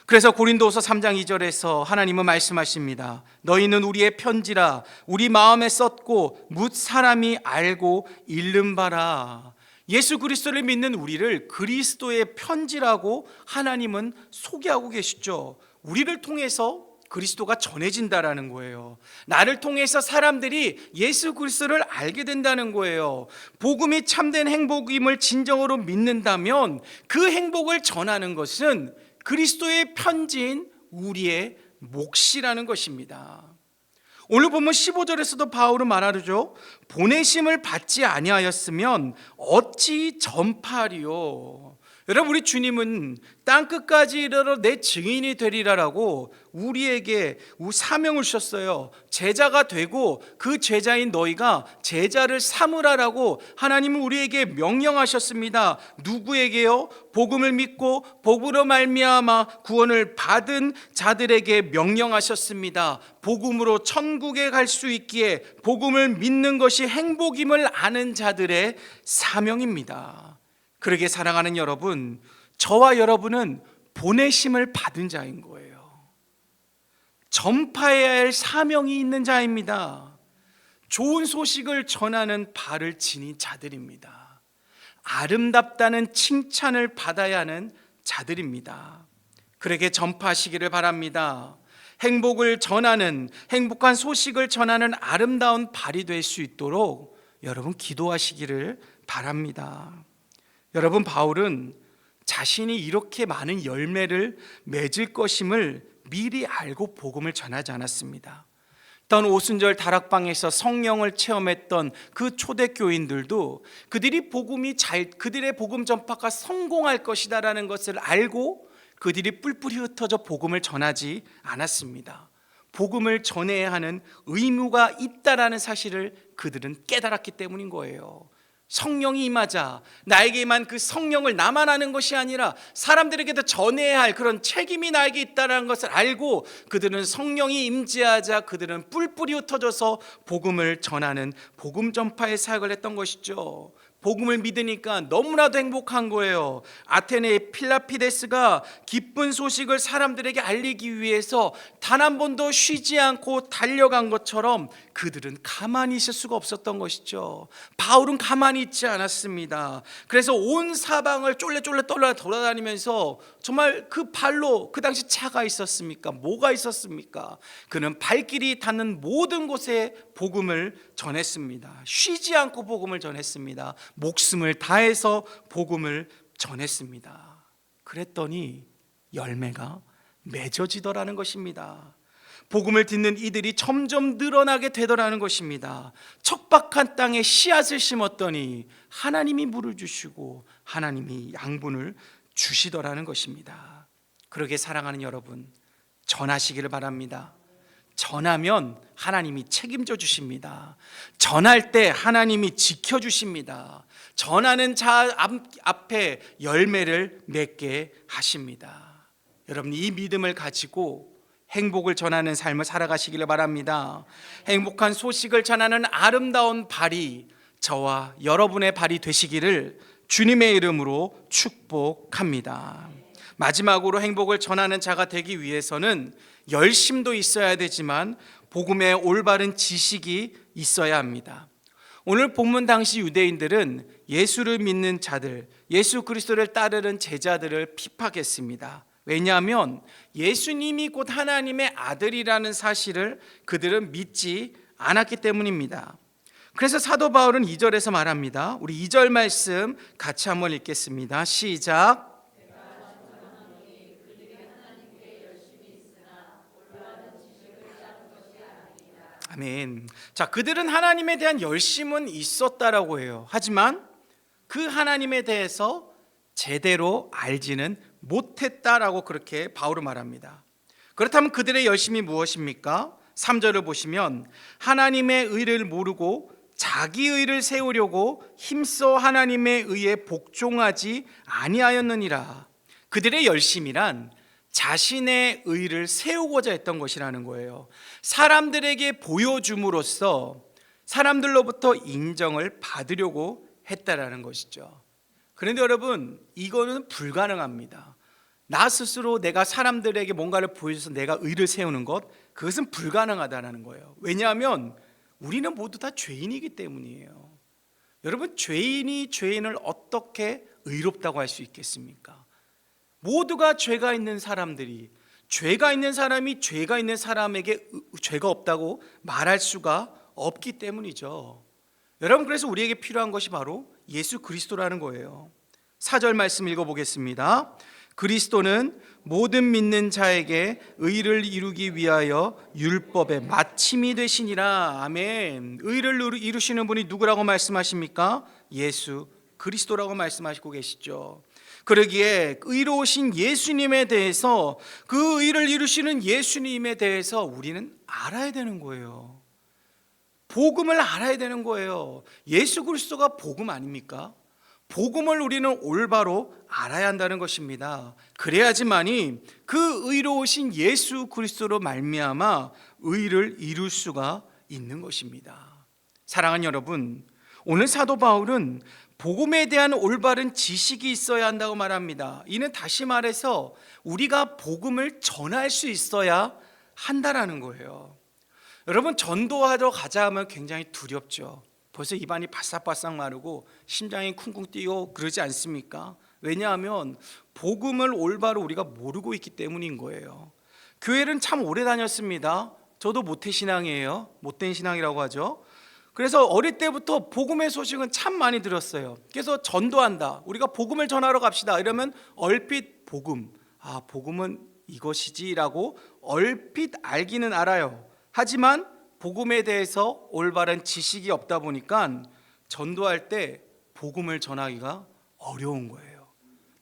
그래서 고린도후서 3장 2절에서 하나님은 말씀하십니다. 너희는 우리의 편지라 우리 마음에 썼고 뭇 사람이 알고 읽는 바라. 예수 그리스도를 믿는 우리를 그리스도의 편지라고 하나님은 소개하고 계시죠. 우리를 통해서 그리스도가 전해진다라는 거예요. 나를 통해서 사람들이 예수 그리스도를 알게 된다는 거예요. 복음이 참된 행복임을 진정으로 믿는다면 그 행복을 전하는 것은 그리스도의 편지인 우리의 몫이라는 것입니다. 오늘 보면 15절에서도 바울은 말하죠. 보내심을 받지 아니하였으면 어찌 전파하리요. 여러분, 우리 주님은 땅끝까지 이르러 내 증인이 되리라라고 우리에게 사명을 주셨어요. 제자가 되고 그 제자인 너희가 제자를 삼으라라고 하나님은 우리에게 명령하셨습니다. 누구에게요? 복음을 믿고 복으로 말미암아 구원을 받은 자들에게 명령하셨습니다. 복음으로 천국에 갈 수 있기에 복음을 믿는 것이 행복임을 아는 자들의 사명입니다. 그러게 사랑하는 여러분, 저와 여러분은 보내심을 받은 자인 거예요. 전파해야 할 사명이 있는 자입니다. 좋은 소식을 전하는 발을 지닌 자들입니다. 아름답다는 칭찬을 받아야 하는 자들입니다. 그러게 전파하시기를 바랍니다. 행복을 전하는, 행복한 소식을 전하는 아름다운 발이 될 수 있도록 여러분 기도하시기를 바랍니다. 여러분, 바울은 자신이 이렇게 많은 열매를 맺을 것임을 미리 알고 복음을 전하지 않았습니다. 던 오순절 다락방에서 성령을 체험했던 그 초대교인들도 그들의 복음 전파가 성공할 것이다라는 것을 알고 그들이 뿔뿔이 흩어져 복음을 전하지 않았습니다. 복음을 전해야 하는 의무가 있다라는 사실을 그들은 깨달았기 때문인 거예요. 성령이 임하자 나에게 임한 그 성령을 나만 아는 것이 아니라 사람들에게도 전해야 할 그런 책임이 나에게 있다는 것을 알고 그들은 성령이 임재하자 그들은 뿔뿔이 흩어져서 복음을 전하는 복음 전파의 사역을 했던 것이죠. 복음을 믿으니까 너무나도 행복한 거예요. 아테네의 필라피데스가 기쁜 소식을 사람들에게 알리기 위해서 단 한 번도 쉬지 않고 달려간 것처럼 그들은 가만히 있을 수가 없었던 것이죠. 바울은 가만히 있지 않았습니다. 그래서 온 사방을 쫄래쫄래 돌아다니면서 정말 그 발로, 그 당시 차가 있었습니까? 뭐가 있었습니까? 그는 발길이 닿는 모든 곳에 복음을 전했습니다. 쉬지 않고 복음을 전했습니다. 목숨을 다해서 복음을 전했습니다. 그랬더니 열매가 맺어지더라는 것입니다. 복음을 듣는 이들이 점점 늘어나게 되더라는 것입니다. 척박한 땅에 씨앗을 심었더니 하나님이 물을 주시고 하나님이 양분을 주시더라는 것입니다. 그러게 사랑하는 여러분, 전하시기를 바랍니다. 전하면 하나님이 책임져 주십니다. 전할 때 하나님이 지켜주십니다. 전하는 자 앞에 열매를 맺게 하십니다. 여러분, 이 믿음을 가지고 행복을 전하는 삶을 살아가시기를 바랍니다. 행복한 소식을 전하는 아름다운 발이 저와 여러분의 발이 되시기를 주님의 이름으로 축복합니다. 마지막으로 행복을 전하는 자가 되기 위해서는 열심도 있어야 되지만 복음의 올바른 지식이 있어야 합니다. 오늘 본문 당시 유대인들은 예수를 믿는 자들, 예수 그리스도를 따르는 제자들을 핍박했습니다. 왜냐하면 예수님이 곧 하나님의 아들이라는 사실을 그들은 믿지 않았기 때문입니다. 그래서 사도 바울은 2절에서 말합니다. 우리 2절 말씀 같이 한번 읽겠습니다. 시작. 아멘. 자, 그들은 하나님에 대한 열심은 있었다라고 해요. 하지만 그 하나님에 대해서 제대로 알지는 못했다라고 그렇게 바울은 말합니다. 그렇다면 그들의 열심이 무엇입니까? 3절을 보시면 하나님의 의를 모르고 자기 의를 세우려고 힘써 하나님의 의에 복종하지 아니하였느니라. 그들의 열심이란 자신의 의를 세우고자 했던 것이라는 거예요. 사람들에게 보여줌으로써 사람들로부터 인정을 받으려고 했다라는 것이죠. 그런데 여러분, 이거는 불가능합니다. 나 스스로 내가 사람들에게 뭔가를 보여줘서 내가 의를 세우는 것, 그것은 불가능하다는 거예요. 왜냐하면 우리는 모두 다 죄인이기 때문이에요. 여러분, 죄인이 죄인을 어떻게 의롭다고 할 수 있겠습니까? 모두가 죄가 있는 사람들이, 죄가 있는 사람이 죄가 있는 사람에게 죄가 없다고 말할 수가 없기 때문이죠. 여러분, 그래서 우리에게 필요한 것이 바로 예수 그리스도라는 거예요. 4절 말씀 읽어보겠습니다. 그리스도는 모든 믿는 자에게 의를 이루기 위하여 율법의 마침이 되시니라. 아멘. 의를 이루시는 분이 누구라고 말씀하십니까? 예수 그리스도라고 말씀하시고 계시죠. 그러기에 의로우신 예수님에 대해서, 그 의를 이루시는 예수님에 대해서 우리는 알아야 되는 거예요. 복음을 알아야 되는 거예요. 예수 그리스도가 복음 아닙니까? 복음을 우리는 올바로 알아야 한다는 것입니다. 그래야지만이 그 의로우신 예수 그리스도로 말미암아 의를 이룰 수가 있는 것입니다. 사랑하는 여러분, 오늘 사도 바울은 복음에 대한 올바른 지식이 있어야 한다고 말합니다. 이는 다시 말해서 우리가 복음을 전할 수 있어야 한다라는 거예요. 여러분, 전도하러 가자 하면 굉장히 두렵죠. 벌써 입안이 바싹바싹 마르고 심장이 쿵쿵 뛰고 그러지 않습니까? 왜냐하면 복음을 올바로 우리가 모르고 있기 때문인 거예요. 교회는 참 오래 다녔습니다. 저도 모태신앙이에요. 못된 신앙이라고 하죠. 그래서 어릴 때부터 복음의 소식은 참 많이 들었어요. 그래서 전도한다, 우리가 복음을 전하러 갑시다 이러면 얼핏 복음, 복음은 이것이지라고 얼핏 알기는 알아요. 하지만 복음에 대해서 올바른 지식이 없다 보니까 전도할 때 복음을 전하기가 어려운 거예요.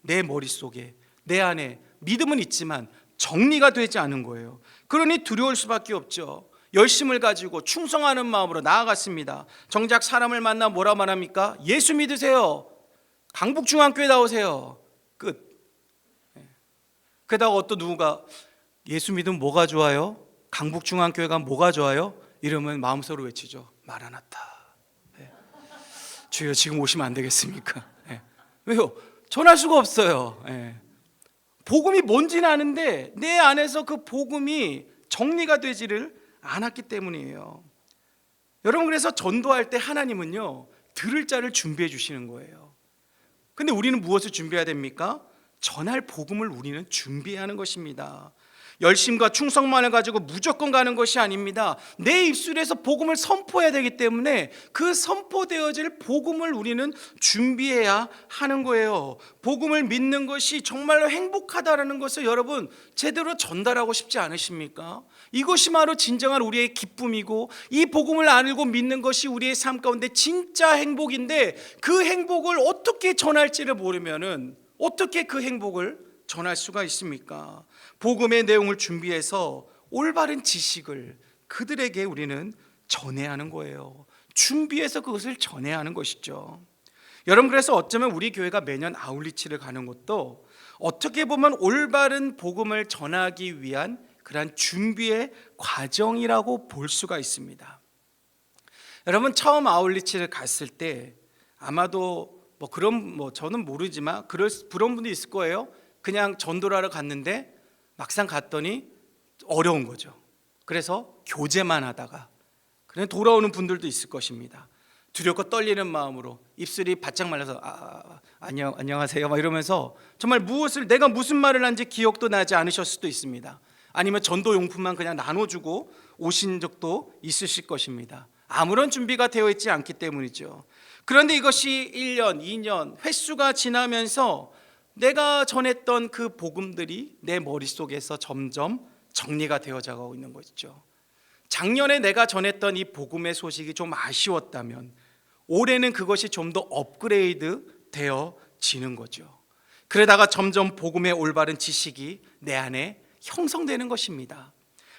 내 머릿속에, 내 안에 믿음은 있지만 정리가 되지 않은 거예요. 그러니 두려울 수밖에 없죠. 열심을 가지고 충성하는 마음으로 나아갔습니다. 정작 사람을 만나 뭐라 말합니까? 예수 믿으세요. 강북중앙교회 나오세요. 끝. 게다가 어떤 누군가 예수 믿으면 뭐가 좋아요? 강북중앙교회가 뭐가 좋아요? 이러면 마음속으로 외치죠. 마라나타. 주여, 지금 오시면 안 되겠습니까? 왜요? 전할 수가 없어요. 복음이 뭔지는 아는데 내 안에서 그 복음이 정리가 되지를 않았기 때문이에요. 여러분, 그래서 전도할 때 하나님은요, 들을 자를 준비해 주시는 거예요. 근데 우리는 무엇을 준비해야 됩니까? 전할 복음을 우리는 준비해야 하는 것입니다. 열심과 충성만을 가지고 무조건 가는 것이 아닙니다. 내 입술에서 복음을 선포해야 되기 때문에 그 선포되어질 복음을 우리는 준비해야 하는 거예요. 복음을 믿는 것이 정말로 행복하다라는 것을 여러분 제대로 전달하고 싶지 않으십니까? 이것이 바로 진정한 우리의 기쁨이고, 이 복음을 알고 믿는 것이 우리의 삶 가운데 진짜 행복인데, 그 행복을 어떻게 전할지를 모르면은 어떻게 그 행복을 전할 수가 있습니까? 복음의 내용을 준비해서 올바른 지식을 그들에게 우리는 전해야 하는 거예요. 준비해서 그것을 전해야 하는 것이죠. 여러분, 그래서 어쩌면 우리 교회가 매년 아울리치를 가는 것도 어떻게 보면 올바른 복음을 전하기 위한 그러한 준비의 과정이라고 볼 수가 있습니다. 여러분, 처음 아울리치를 갔을 때 아마도 저는 모르지만 그런 분도 있을 거예요. 그냥 전도를 하러 갔는데 막상 갔더니 어려운 거죠. 그래서 교제만 하다가 그냥 돌아오는 분들도 있을 것입니다. 두렵고 떨리는 마음으로 입술이 바짝 말라서 안녕하세요 막 이러면서 정말 내가 무슨 말을 한지 기억도 나지 않으실 수도 있습니다. 아니면 전도 용품만 그냥 나눠주고 오신 적도 있으실 것입니다. 아무런 준비가 되어 있지 않기 때문이죠. 그런데 이것이 1년, 2년 횟수가 지나면서 내가 전했던 그 복음들이 내 머릿속에서 점점 정리가 되어져 가고 있는 것이죠. 작년에 내가 전했던 이 복음의 소식이 좀 아쉬웠다면 올해는 그것이 좀 더 업그레이드 되어지는 거죠. 그러다가 점점 복음의 올바른 지식이 내 안에 형성되는 것입니다.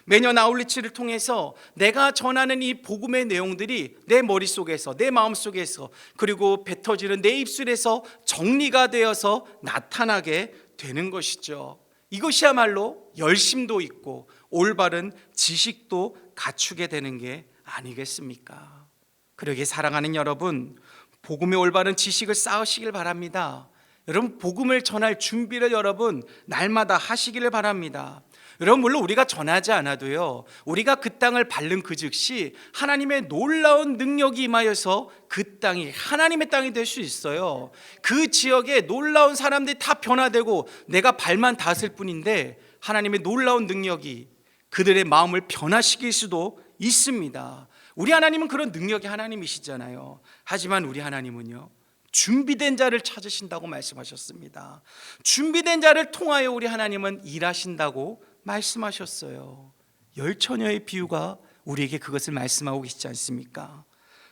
매년 아울리치를 통해서 내가 전하는 이 복음의 내용들이 내 머릿속에서, 내 마음속에서, 그리고 뱉어지는 내 입술에서 정리가 되어서 나타나게 되는 것이죠. 이것이야말로 열심도 있고 올바른 지식도 갖추게 되는 게 아니겠습니까? 그러기에 사랑하는 여러분, 복음의 올바른 지식을 쌓으시길 바랍니다. 여러분, 복음을 전할 준비를 여러분 날마다 하시기를 바랍니다. 여러분, 물론 우리가 전하지 않아도요, 우리가 그 땅을 밟는 그 즉시 하나님의 놀라운 능력이 임하여서 그 땅이 하나님의 땅이 될 수 있어요. 그 지역에 놀라운 사람들이 다 변화되고 내가 발만 닿았을 뿐인데 하나님의 놀라운 능력이 그들의 마음을 변화시킬 수도 있습니다. 우리 하나님은 그런 능력의 하나님이시잖아요. 하지만 우리 하나님은요, 준비된 자를 찾으신다고 말씀하셨습니다. 준비된 자를 통하여 우리 하나님은 일하신다고 말씀하셨어요. 열처녀의 비유가 우리에게 그것을 말씀하고 계시지 않습니까?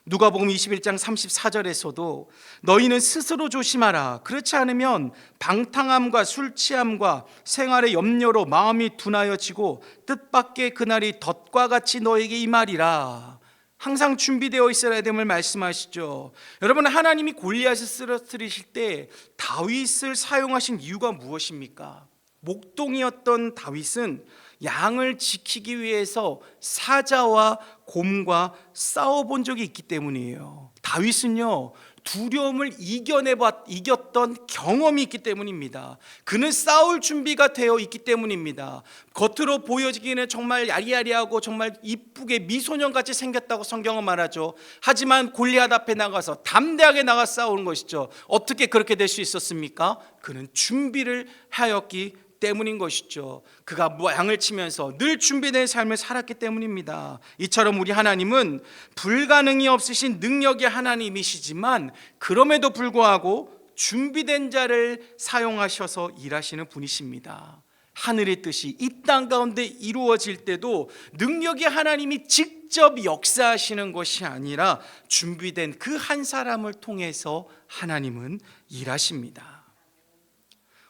누가복음 21장 34절에서도 너희는 스스로 조심하라. 그렇지 않으면 방탕함과 술 취함과 생활의 염려로 마음이 둔하여지고 뜻밖의 그날이 덫과 같이 너에게 임하리라. 항상 준비되어 있어야 됨을 말씀하시죠. 여러분, 하나님이 골리앗을 쓰러뜨리실 때 다윗을 사용하신 이유가 무엇입니까? 목동이었던 다윗은 양을 지키기 위해서 사자와 곰과 싸워본 적이 있기 때문이에요. 다윗은요, 두려움을 이겼던 경험이 있기 때문입니다. 그는 싸울 준비가 되어 있기 때문입니다. 겉으로 보여지기는 정말 야리야리하고 정말 이쁘게 미소년같이 생겼다고 성경은 말하죠. 하지만 골리앗 앞에 나가서 담대하게 나가 싸우는 것이죠. 어떻게 그렇게 될 수 있었습니까? 그는 준비를 하였기 때문인 것이죠. 그가 양을 치면서 늘 준비된 삶을 살았기 때문입니다. 이처럼 우리 하나님은 불가능이 없으신 능력의 하나님이시지만 그럼에도 불구하고 준비된 자를 사용하셔서 일하시는 분이십니다. 하늘의 뜻이 이 땅 가운데 이루어질 때도 능력의 하나님이 직접 역사하시는 것이 아니라 준비된 그 한 사람을 통해서 하나님은 일하십니다.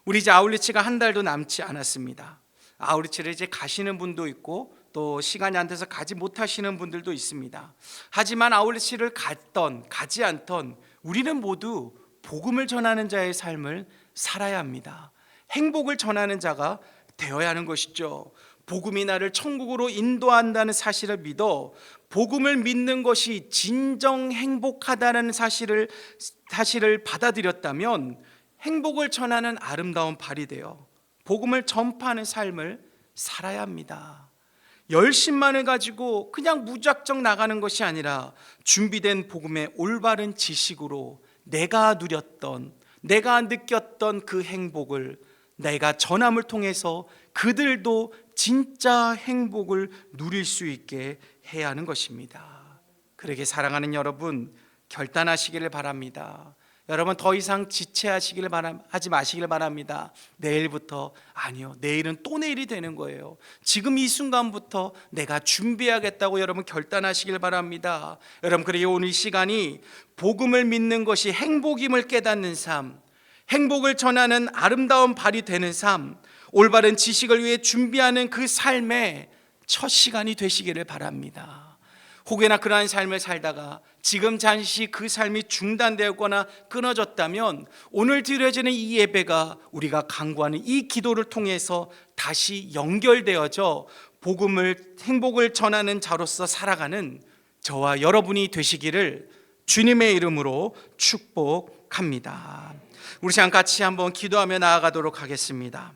우리 이제 아울리치가 한 달도 남지 않았습니다. 아울리치를 이제 가시는 분도 있고 또 시간이 안 돼서 가지 못하시는 분들도 있습니다. 하지만 아울리치를 가지 않던 우리는 모두 복음을 전하는 자의 삶을 살아야 합니다. 행복을 전하는 자가 되어야 하는 것이죠. 복음이 나를 천국으로 인도한다는 사실을 믿어 복음을 믿는 것이 진정 행복하다는 사실을 받아들였다면 행복을 전하는 아름다운 발이 되어 복음을 전파하는 삶을 살아야 합니다. 열심만을 가지고 그냥 무작정 나가는 것이 아니라 준비된 복음의 올바른 지식으로 내가 누렸던, 내가 느꼈던 그 행복을 내가 전함을 통해서 그들도 진짜 행복을 누릴 수 있게 해야 하는 것입니다. 그러게 사랑하는 여러분, 결단하시기를 바랍니다. 여러분 더 이상 하지 마시기를 바랍니다. 내일부터 아니요, 내일은 또 내일이 되는 거예요. 지금 이 순간부터 내가 준비하겠다고 여러분 결단하시길 바랍니다. 여러분, 그러게 오늘 이 시간이 복음을 믿는 것이 행복임을 깨닫는 삶, 행복을 전하는 아름다운 발이 되는 삶, 올바른 지식을 위해 준비하는 그 삶의 첫 시간이 되시기를 바랍니다. 혹여나 그러한 삶을 살다가 지금 잠시 그 삶이 중단되었거나 끊어졌다면 오늘 드려지는 이 예배가 우리가 간구하는 이 기도를 통해서 다시 연결되어져 행복을 전하는 자로서 살아가는 저와 여러분이 되시기를 주님의 이름으로 축복합니다. 우리 시간 같이 한번 기도하며 나아가도록 하겠습니다.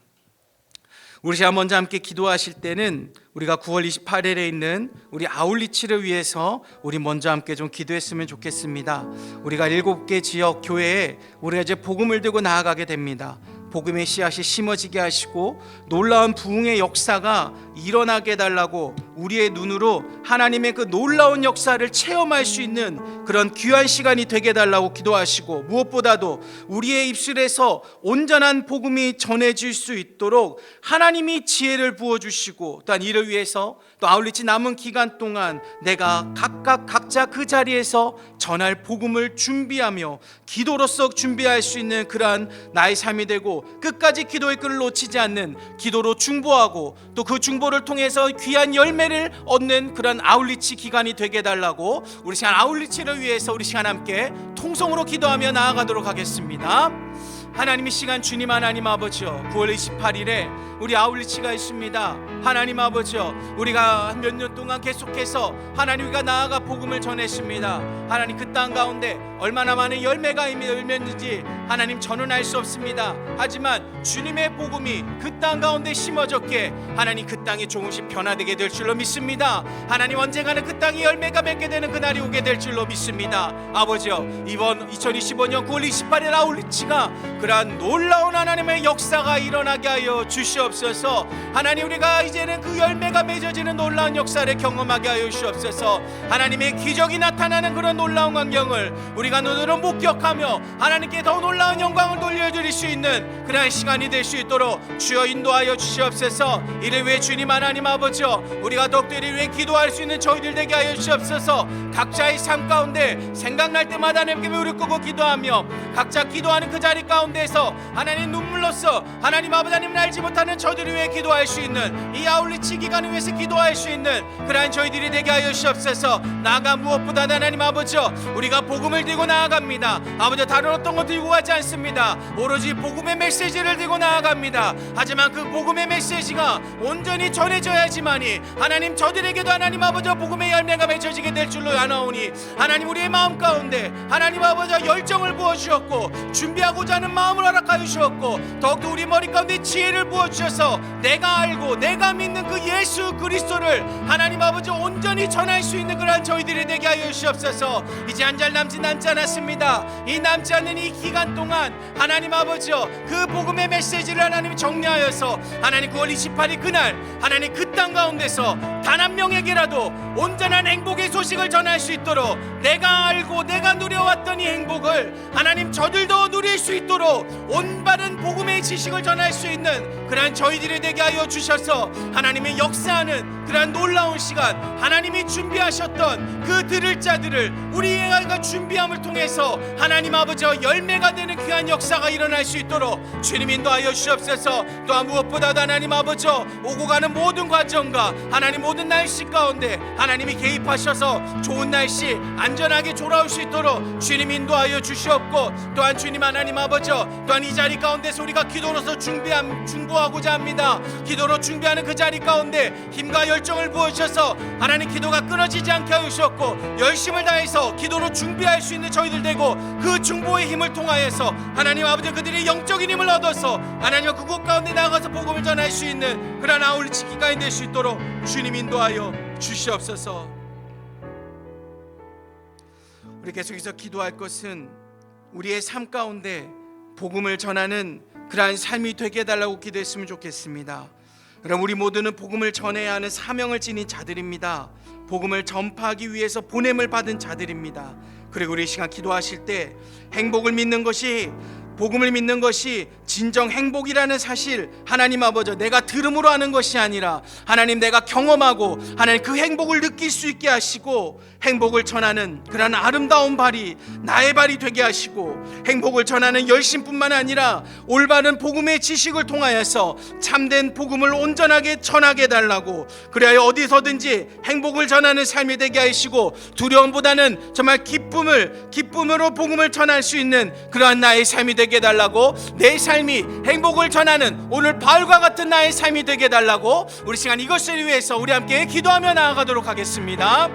우리 시간 먼저 함께 기도하실 때는 우리가 9월 28일에 있는 우리 아울리치를 위해서 우리 먼저 함께 좀 기도했으면 좋겠습니다. 우리가 7개 지역 교회에 우리가 이제 복음을 들고 나아가게 됩니다. 복음의 씨앗이 심어지게 하시고 놀라운 부흥의 역사가 일어나게 해달라고 우리의 눈으로 하나님의 그 놀라운 역사를 체험할 수 있는 그런 귀한 시간이 되게 해달라고 기도하시고, 무엇보다도 우리의 입술에서 온전한 복음이 전해질 수 있도록 하나님이 지혜를 부어주시고, 또한 이를 위해서 또 아울리치 남은 기간 동안 내가 각자 그 자리에서 전할 복음을 준비하며 기도로서 준비할 수 있는 그러한 나의 삶이 되고, 끝까지 기도의 끈을 놓치지 않는 기도로 중보하고 또 그 중보를 통해서 귀한 열매를 얻는 그런 아울리치 기간이 되게 해달라고 우리 시간 아울리치를 위해서 우리 시간 함께 통성으로 기도하며 나아가도록 하겠습니다. 하나님의 시간, 주님 하나님 아버지요, 9월 28일에 우리 아울리치가 있습니다. 하나님 아버지요, 우리가 몇 년 동안 계속해서 하나님과 나아가 복음을 전했습니다. 하나님, 그 땅 가운데 얼마나 많은 열매가 열렸는지 하나님 저는 알 수 없습니다. 하지만 주님의 복음이 그 땅 가운데 심어졌기에 하나님 그 땅이 조금씩 변화되게 될 줄로 믿습니다. 하나님, 언젠가는 그 땅이 열매가 맺게 되는 그날이 오게 될 줄로 믿습니다. 아버지요, 이번 2025년 9월 28일 아울리치가 그러한 놀라운 하나님의 역사가 일어나게 하여 주시옵소서. 하나님, 우리가 이제는 그 열매가 맺어지는 놀라운 역사를 경험하게 하여 주시옵소서. 하나님의 기적이 나타나는 그런 놀라운 광경을 우리가 눈으로 목격하며 하나님께 더 놀라운 영광을 돌려드릴 수 있는 그러한 시간이 될 수 있도록 주여 인도하여 주시옵소서. 이를 위해 주님 하나님 아버지여, 우리가 더욱더 이를 위해 기도할 수 있는 저희들 되게 하여 주시옵소서. 각자의 삶 가운데 생각날 때마다 하나님께 무릎 꿇고 기도하며 각자 기도하는 그 자리 가운데서 하나님 눈물로써 하나님 아버지 하나님을 알지 못하는 저들을 위해 기도할 수 있는 이 아울리치 기간을 위해서 기도할 수 있는 그러한 저희들이 되게 하여 주시옵소서. 나아가 무엇보다 하나님 아버지여, 우리가 복음을 들고 나아갑니다. 아버지, 다른 어떤 것 들고 가지 않습니다. 오로지 복음의 메시지를 들고 나아갑니다. 하지만 그 복음의 메시지가 온전히 전해져야지만이 하나님 저들에게도 하나님 아버지 복음의 열매가 맺어지게 될 줄로 아나오니, 하나님 우리의 마음 가운데 하나님 아버지 열정을 부어주셨고 준비하고자 하는 마음을 허락하여 주셨고, 더욱더 우리 머리 가운데 지혜를 부어주셔서 내가 알고 내가 믿는 그 예수 그리스도를 하나님 아버지 온전히 전할 수 있는 그러한 저희들이 되게 하여 주시옵소서. 이제 한 잘 남지 않았습니다. 이 남지 않는 이 기간 동안 하나님 아버지여, 그 복음의 메시지를 하나님 정리하여서 하나님 9월 28일 그날 하나님 그 땅 가운데서 단 한 명에게라도 온전한 행복의 소식을 전할 수 있도록, 내가 알고 내가 누려왔던 이 행복을 하나님 저들도 누릴 수 있도록 올바른 복음의 지식을 전할 수 있는 그러한 저희들이 되게 하여 주셔서 하나님의 역사하는 그러한 놀라운 시간, 하나님이 준비하셨던 그 들을 자들을 우리가 준비함을 통해서 하나님 아버지와 열매가 되는 귀한 역사가 일어날 수 있도록 주님 인도하여 주시옵소서. 또한 무엇보다도 하나님 아버지와 오고 가는 모든 과정과 하나님 모든 날씨 가운데 하나님이 개입하셔서 좋은 날씨 안전하게 돌아올 수 있도록 주님 인도하여 주시옵고, 또한 주님 하나님 아버지와 또한 이 자리 가운데서 우리가 기도로서 중보하고자 합니다. 기도로 준비하는 그 자리 가운데 힘과 열정을 부어주셔서 하나님 기도가 끊어지지 않게 하여 주셨고, 열심을 다해서 기도로 준비할 수 있는 저희들 되고, 그 중보의 힘을 통하여서 하나님 아버지 그들의 영적인 힘을 얻어서 하나님 그곳 가운데 나가서 복음을 전할 수 있는 그런 아울리치 기간이 될 수 있도록 주님 인도하여 주시옵소서. 우리 계속해서 기도할 것은 우리의 삶 가운데 복음을 전하는 그러한 삶이 되게 해달라고 기도했으면 좋겠습니다. 그럼 우리 모두는 복음을 전해야 하는 사명을 지닌 자들입니다. 복음을 전파하기 위해서 보냄을 받은 자들입니다. 그리고 우리 이 시간 기도하실 때 행복을 믿는 것이, 복음을 믿는 것이 진정 행복이라는 사실, 하나님 아버지, 내가 들음으로 하는 것이 아니라 하나님 내가 경험하고 하나님 그 행복을 느낄 수 있게 하시고, 행복을 전하는 그런 아름다운 발이 나의 발이 되게 하시고, 행복을 전하는 열심뿐만 아니라 올바른 복음의 지식을 통하여서 참된 복음을 온전하게 전하게 해달라고, 그래야 어디서든지 행복을 전하는 삶이 되게 하시고, 두려움보다는 정말 기쁨으로 복음을 전할 수 있는 그러한 나의 삶이 되게 해달라고, 내 삶이 행복을 전하는 오늘 바울과 같은 나의 삶이 되게 해달라고, 우리 시간 이것을 위해서 우리 함께 기도하며 나아가도록 하겠습니다.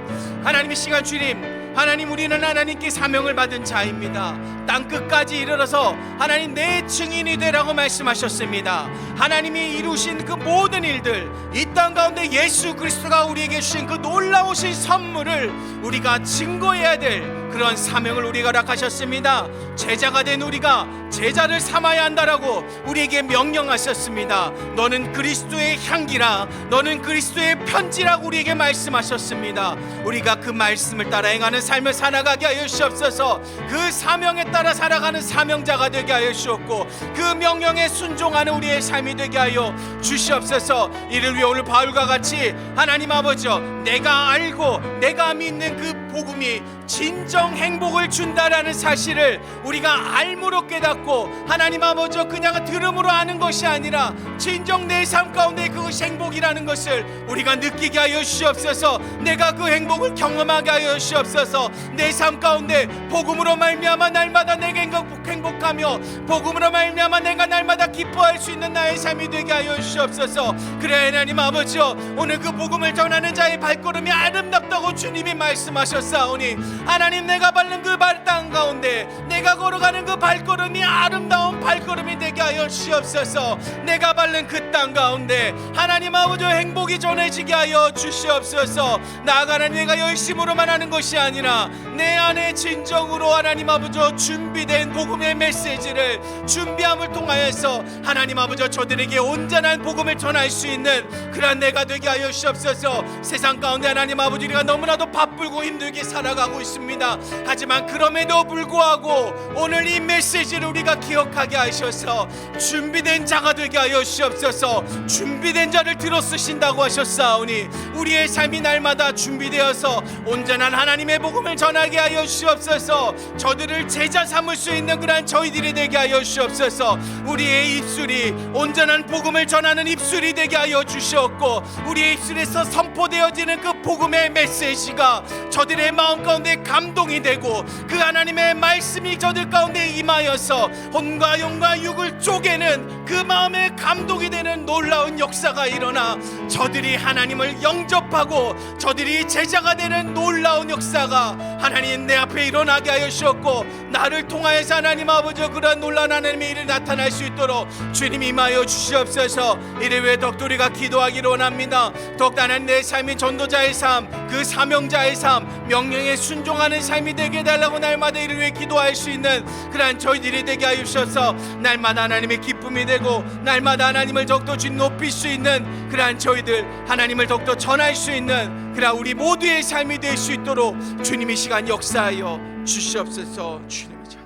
하나님의 시간 주님, 하나님, 우리는 하나님께 사명을 받은 자입니다. 땅끝까지 이르러서 하나님 내 증인이 되라고 말씀하셨습니다. 하나님이 이루신 그 모든 일들, 이 땅 가운데 예수 그리스도가 우리에게 주신 그 놀라우신 선물을 우리가 증거해야 될 그런 사명을 우리가 허락하셨습니다. 제자가 된 우리가 제자를 삼아야 한다라고 우리에게 명령하셨습니다. 너는 그리스도의 향기라, 너는 그리스도의 편지라고 우리에게 말씀하셨습니다. 우리가 그 말씀을 따라 행하는 삶을 살아가게 하여 주옵소서. 그 사명에 따라 살아가는 사명자가 되게 하여 주옵고, 그 명령에 순종하는 우리의 삶이 되게 하여 주시옵소서. 이를 위해 오늘 바울과 같이 하나님 아버지, 내가 알고 내가 믿는 그 복음이 진정 행복을 준다라는 사실을 우리가 알므로 깨닫고, 하나님 아버지, 그냥 들음으로 아는 것이 아니라 진정 내 삶 가운데 그것이 행복이라는 것을 우리가 느끼게 하여 주시옵소서. 내가 그 행복을 경험하게 하여 주시옵소서. 내 삶 가운데 복음으로 말미암아 날마다 내가 행복하며, 복음으로 말미암아 내가 날마다 기뻐할 수 있는 나의 삶이 되게 하여 주시옵소서. 그래 하나님 아버지, 오늘 그 복음을 전하는 자의 발걸음이 아름답다고 주님이 말씀하셨사오니, 하나님 내가 밟는 그 발땅 가운데 내가 걸어가는 그 발걸음이 아름다운 발걸음이 되게 하여 주시옵소서. 내가 밟는 그 땅 가운데 하나님 아버지 행복이 전해지게 하여 주시옵소서. 나아가는 내가 열심으로만 하는 것이 아니라 내 안에 진정으로 하나님 아버지 준비된 복음의 메시지를 준비함을 통하여서 하나님 아버지 저들에게 온전한 복음을 전할 수 있는 그런 내가 되게 하여 주시옵소서. 세상 가운데 하나님 아버지 우리가 너무나도 바쁘고 힘들게 살아가고 있습니다. 하지만 그럼에도 불구하고 오늘 이 메시지를 우리가 기억하게 하셔서 준비된 자가 되게 하여 주시옵소서. 준비된 자를 들어 쓰신다고 하셨사오니, 우리의 삶이 날마다 준비되어서 온전한 하나님의 복음을 전하게 하여 주시옵소서. 저들을 제자 삼을 수 있는 그러한 저희들이 되게 하여 주시옵소서. 우리의 입술이 온전한 복음을 전하는 입술이 되게 하여 주시옵고, 우리의 입술에서 선포되어지는 그 복음의 메시지가 저들의 마음 가운데 감동이 되고, 그 하나님의 말씀이 저들 가운데 임하여서 혼과 영과 육을 쪼개는 그 마음의 감동이 되는 놀라운 역사가 일어나 저들이 하나님을 영접하고 저들이 제자가 되는 놀라운 역사가 하나님 내 앞에 일어나게 하여 주셨고, 나를 통하여서 하나님 아버지 그런 놀라운 하나님의 일을 나타날 수 있도록 주님이 임하여 주시옵소서. 이를 위해 더욱더 우리가 기도하기를 원합니다. 더욱더 하나님 내 삶이 전도자의 삶, 그 사명자의 삶, 명령에 순종하는 삶이 되게 해달라고 날마다 이를 위해 기도할 수 있는 그러한 저희들이 되게 하여 주셔서 날마다 하나님의 기쁨이 되고, 날마다 하나님을 더욱더 주님 높일 수 있는 그러한 저희들, 하나님을 더욱더 전할 수 있는 그러한 우리 모두의 삶이 될 수 있도록 주님이 시간 역사하여 주시옵소서. 주님의 참,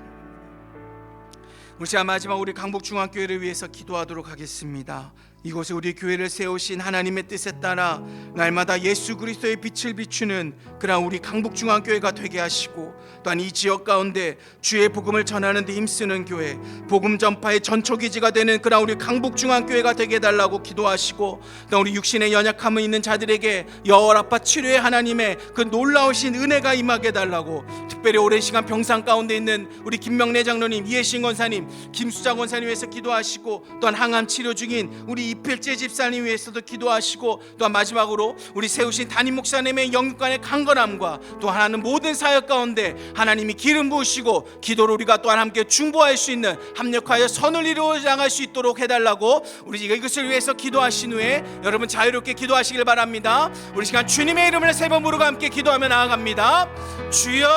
우리 시간 마지막 우리 강북중앙교회를 위해서 기도하도록 하겠습니다. 이곳에 우리 교회를 세우신 하나님의 뜻에 따라 날마다 예수 그리스도의 빛을 비추는 그런 우리 강북중앙교회가 되게 하시고, 또한 이 지역 가운데 주의 복음을 전하는 데 힘쓰는 교회, 복음 전파의 전초기지가 되는 그런 우리 강북중앙교회가 되게 해달라고 기도하시고, 또 우리 육신의 연약함이 있는 자들에게 여호와라파 치료의 하나님의 그 놀라우신 은혜가 임하게 해달라고, 특별히 오랜 시간 병상 가운데 있는 우리 김명래 장로님, 이해신 권사님, 김수자 권사님 위해서 기도하시고, 또한 항암 치료 중인 우리 이필재 집사님 위해서도 기도하시고, 또한 마지막으로 우리 세우신 담임 목사님의 영육간의 강건함과 또 하나는 모든 사역 가운데 하나님이 기름 부으시고 기도로 우리가 또한 함께 중보할 수 있는, 합력하여 선을 이루어 나갈 수 있도록 해달라고 우리가 이것을 위해서 기도하신 후에 여러분 자유롭게 기도하시길 바랍니다. 우리 시간 주님의 이름을 세 번 부르고 함께 기도하며 나아갑니다. 주여,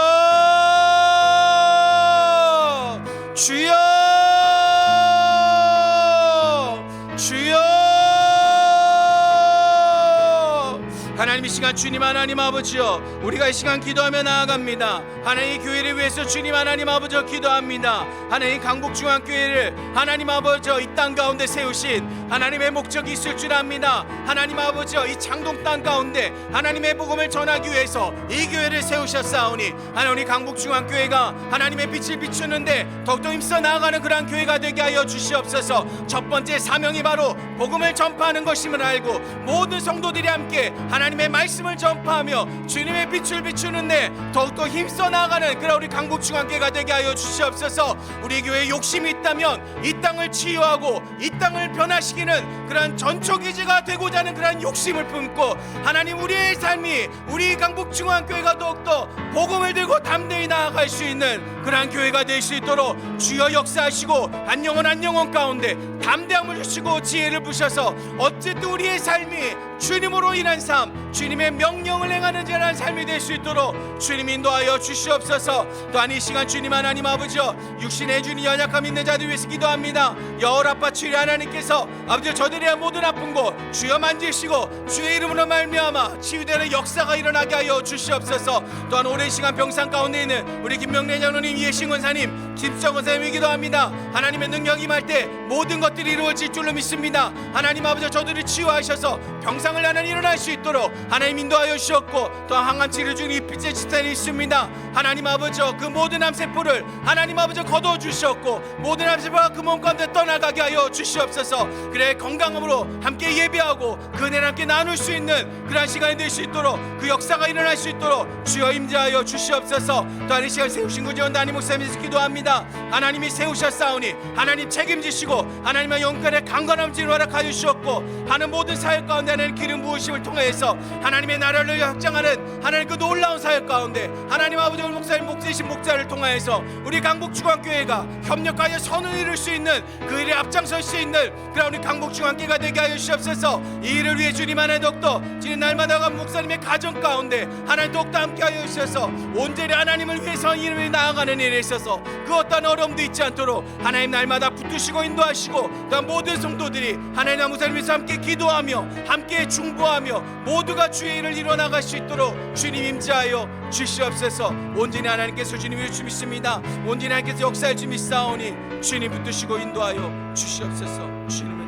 주여, 주여. 하나님 이 시간 주님 하나님 아버지여, 우리가 이 시간 기도하며 나아갑니다. 하나님 교회를 위해서 주님 하나님 아버지여 기도합니다. 하나님 강북중앙교회를 하나님 아버지여 이 땅 가운데 세우신 하나님의 목적이 있을 줄 압니다. 하나님 아버지여 이 장동 땅 가운데 하나님의 복음을 전하기 위해서 이 교회를 세우셨사오니 하나님 강북중앙교회가 하나님의 빛을 비추는데 더욱더 힘써 나아가는 그러한 교회가 되게 하여 주시옵소서. 첫 번째 사명이 바로 복음을 전파하는 것임을 알고 모든 성도들이 함께 하나님의 말씀을 전파하며 주님의 빛을 비추는데 더욱더 힘써 나아가는 그런 우리 강북중앙교회가 되게 하여 주시옵소서. 우리 교회에 욕심이 있다면 이 땅을 치유하고 이 땅을 변화시키는 그런 전초기지가 되고자 하는 그런 욕심을 품고 하나님 우리의 삶이 우리 강북중앙교회가 더욱더 복음을 들고 담대히 나아갈 수 있는 그러한 교회가 될 수 있도록 주여 역사하시고 한 영혼 가운데 담대함을 주시고 지혜를 부셔서 어쨌든 우리의 삶이 주님으로 인한 삶, 주님의 명령을 행하는 자라는 삶이 될 수 있도록 주님 인도하여 주시옵소서. 또한 이 시간 주님 하나님 아버지여 육신의 주님 연약함 있는 자들 위해서 기도합니다. 여호라파 치료 하나님께서 아버지 저들의 모든 아픈 곳 주여 만지시고 주의 이름으로 말미암아 치유되는 역사가 일어나게 하여 주시옵소서. 또한 오랜 시간 병상 가운데 있는 우리 김명래 장로님, 이해신 권사님, 김정 권사님이 기도합니다. 하나님의 능력이 임할 때 모든 것들이 이루어질 줄로 믿습니다. 하나님 아버지 저들을 치유하셔서 병상을 하나님 일어날 수 있도록 하나님 인도하여 주셨고, 또 항암 치료 중인 이 빛의 지탄이 있습니다. 하나님 아버지 그 모든 암세포를 하나님 아버지 거두어 주셨고 모든 암세포가 그 몸 가운데 떠나가게 하여 주시옵소서. 그래 건강함으로 함께 예배하고 그 은혜를 함께 나눌 수 있는 그러한 시간이 될 수 있도록 그 역사가 일어날 수 있도록 주여 임재하여 주시옵소서. 또한 이 시간 세우신 구지원 담임 목사님께서 기도합니다. 하나님이 세우셨사오니 하나님 책임지시고 하나님의 영권의 강건함을 허락하여 주셨고 하는 모든 사역 가운데 하나님 기름 부으심을 통해서 하나님의 나라를 확장하는 하나님 그 놀라운 사역 가운데 하나님 아버지 목사님 목재이신 목자를 통하여서 우리 강북중앙교회가 협력하여 선을 이룰 수 있는 그 일에 앞장설 수 있는 그런 우리 강북중앙교회가 되게 하여 주시옵소서. 이 일을 위해 주님 하나님 더욱더 지금 날마다 간 목사님의 가정 가운데 하나님 더욱더 함께 하여 주셔서 온전히 하나님을 위해서 이름을 나아가는 일에 있어서 그 어떤 어려움도 있지 않도록 하나님 날마다 붙드시고 인도하시고 또 모든 성도들이 하나님 목사님께서 함께 기도하며 함께 중보하며 모두가 주의 일을 이뤄나갈 수 있도록 주님 임재하여 주시옵소서. 온전히 하나님께서 주님을 주 믿습니다. 온전히 하나님께서 역사할 주 믿사오니 주님 붙드시고 인도하여 주시옵소서. 주님을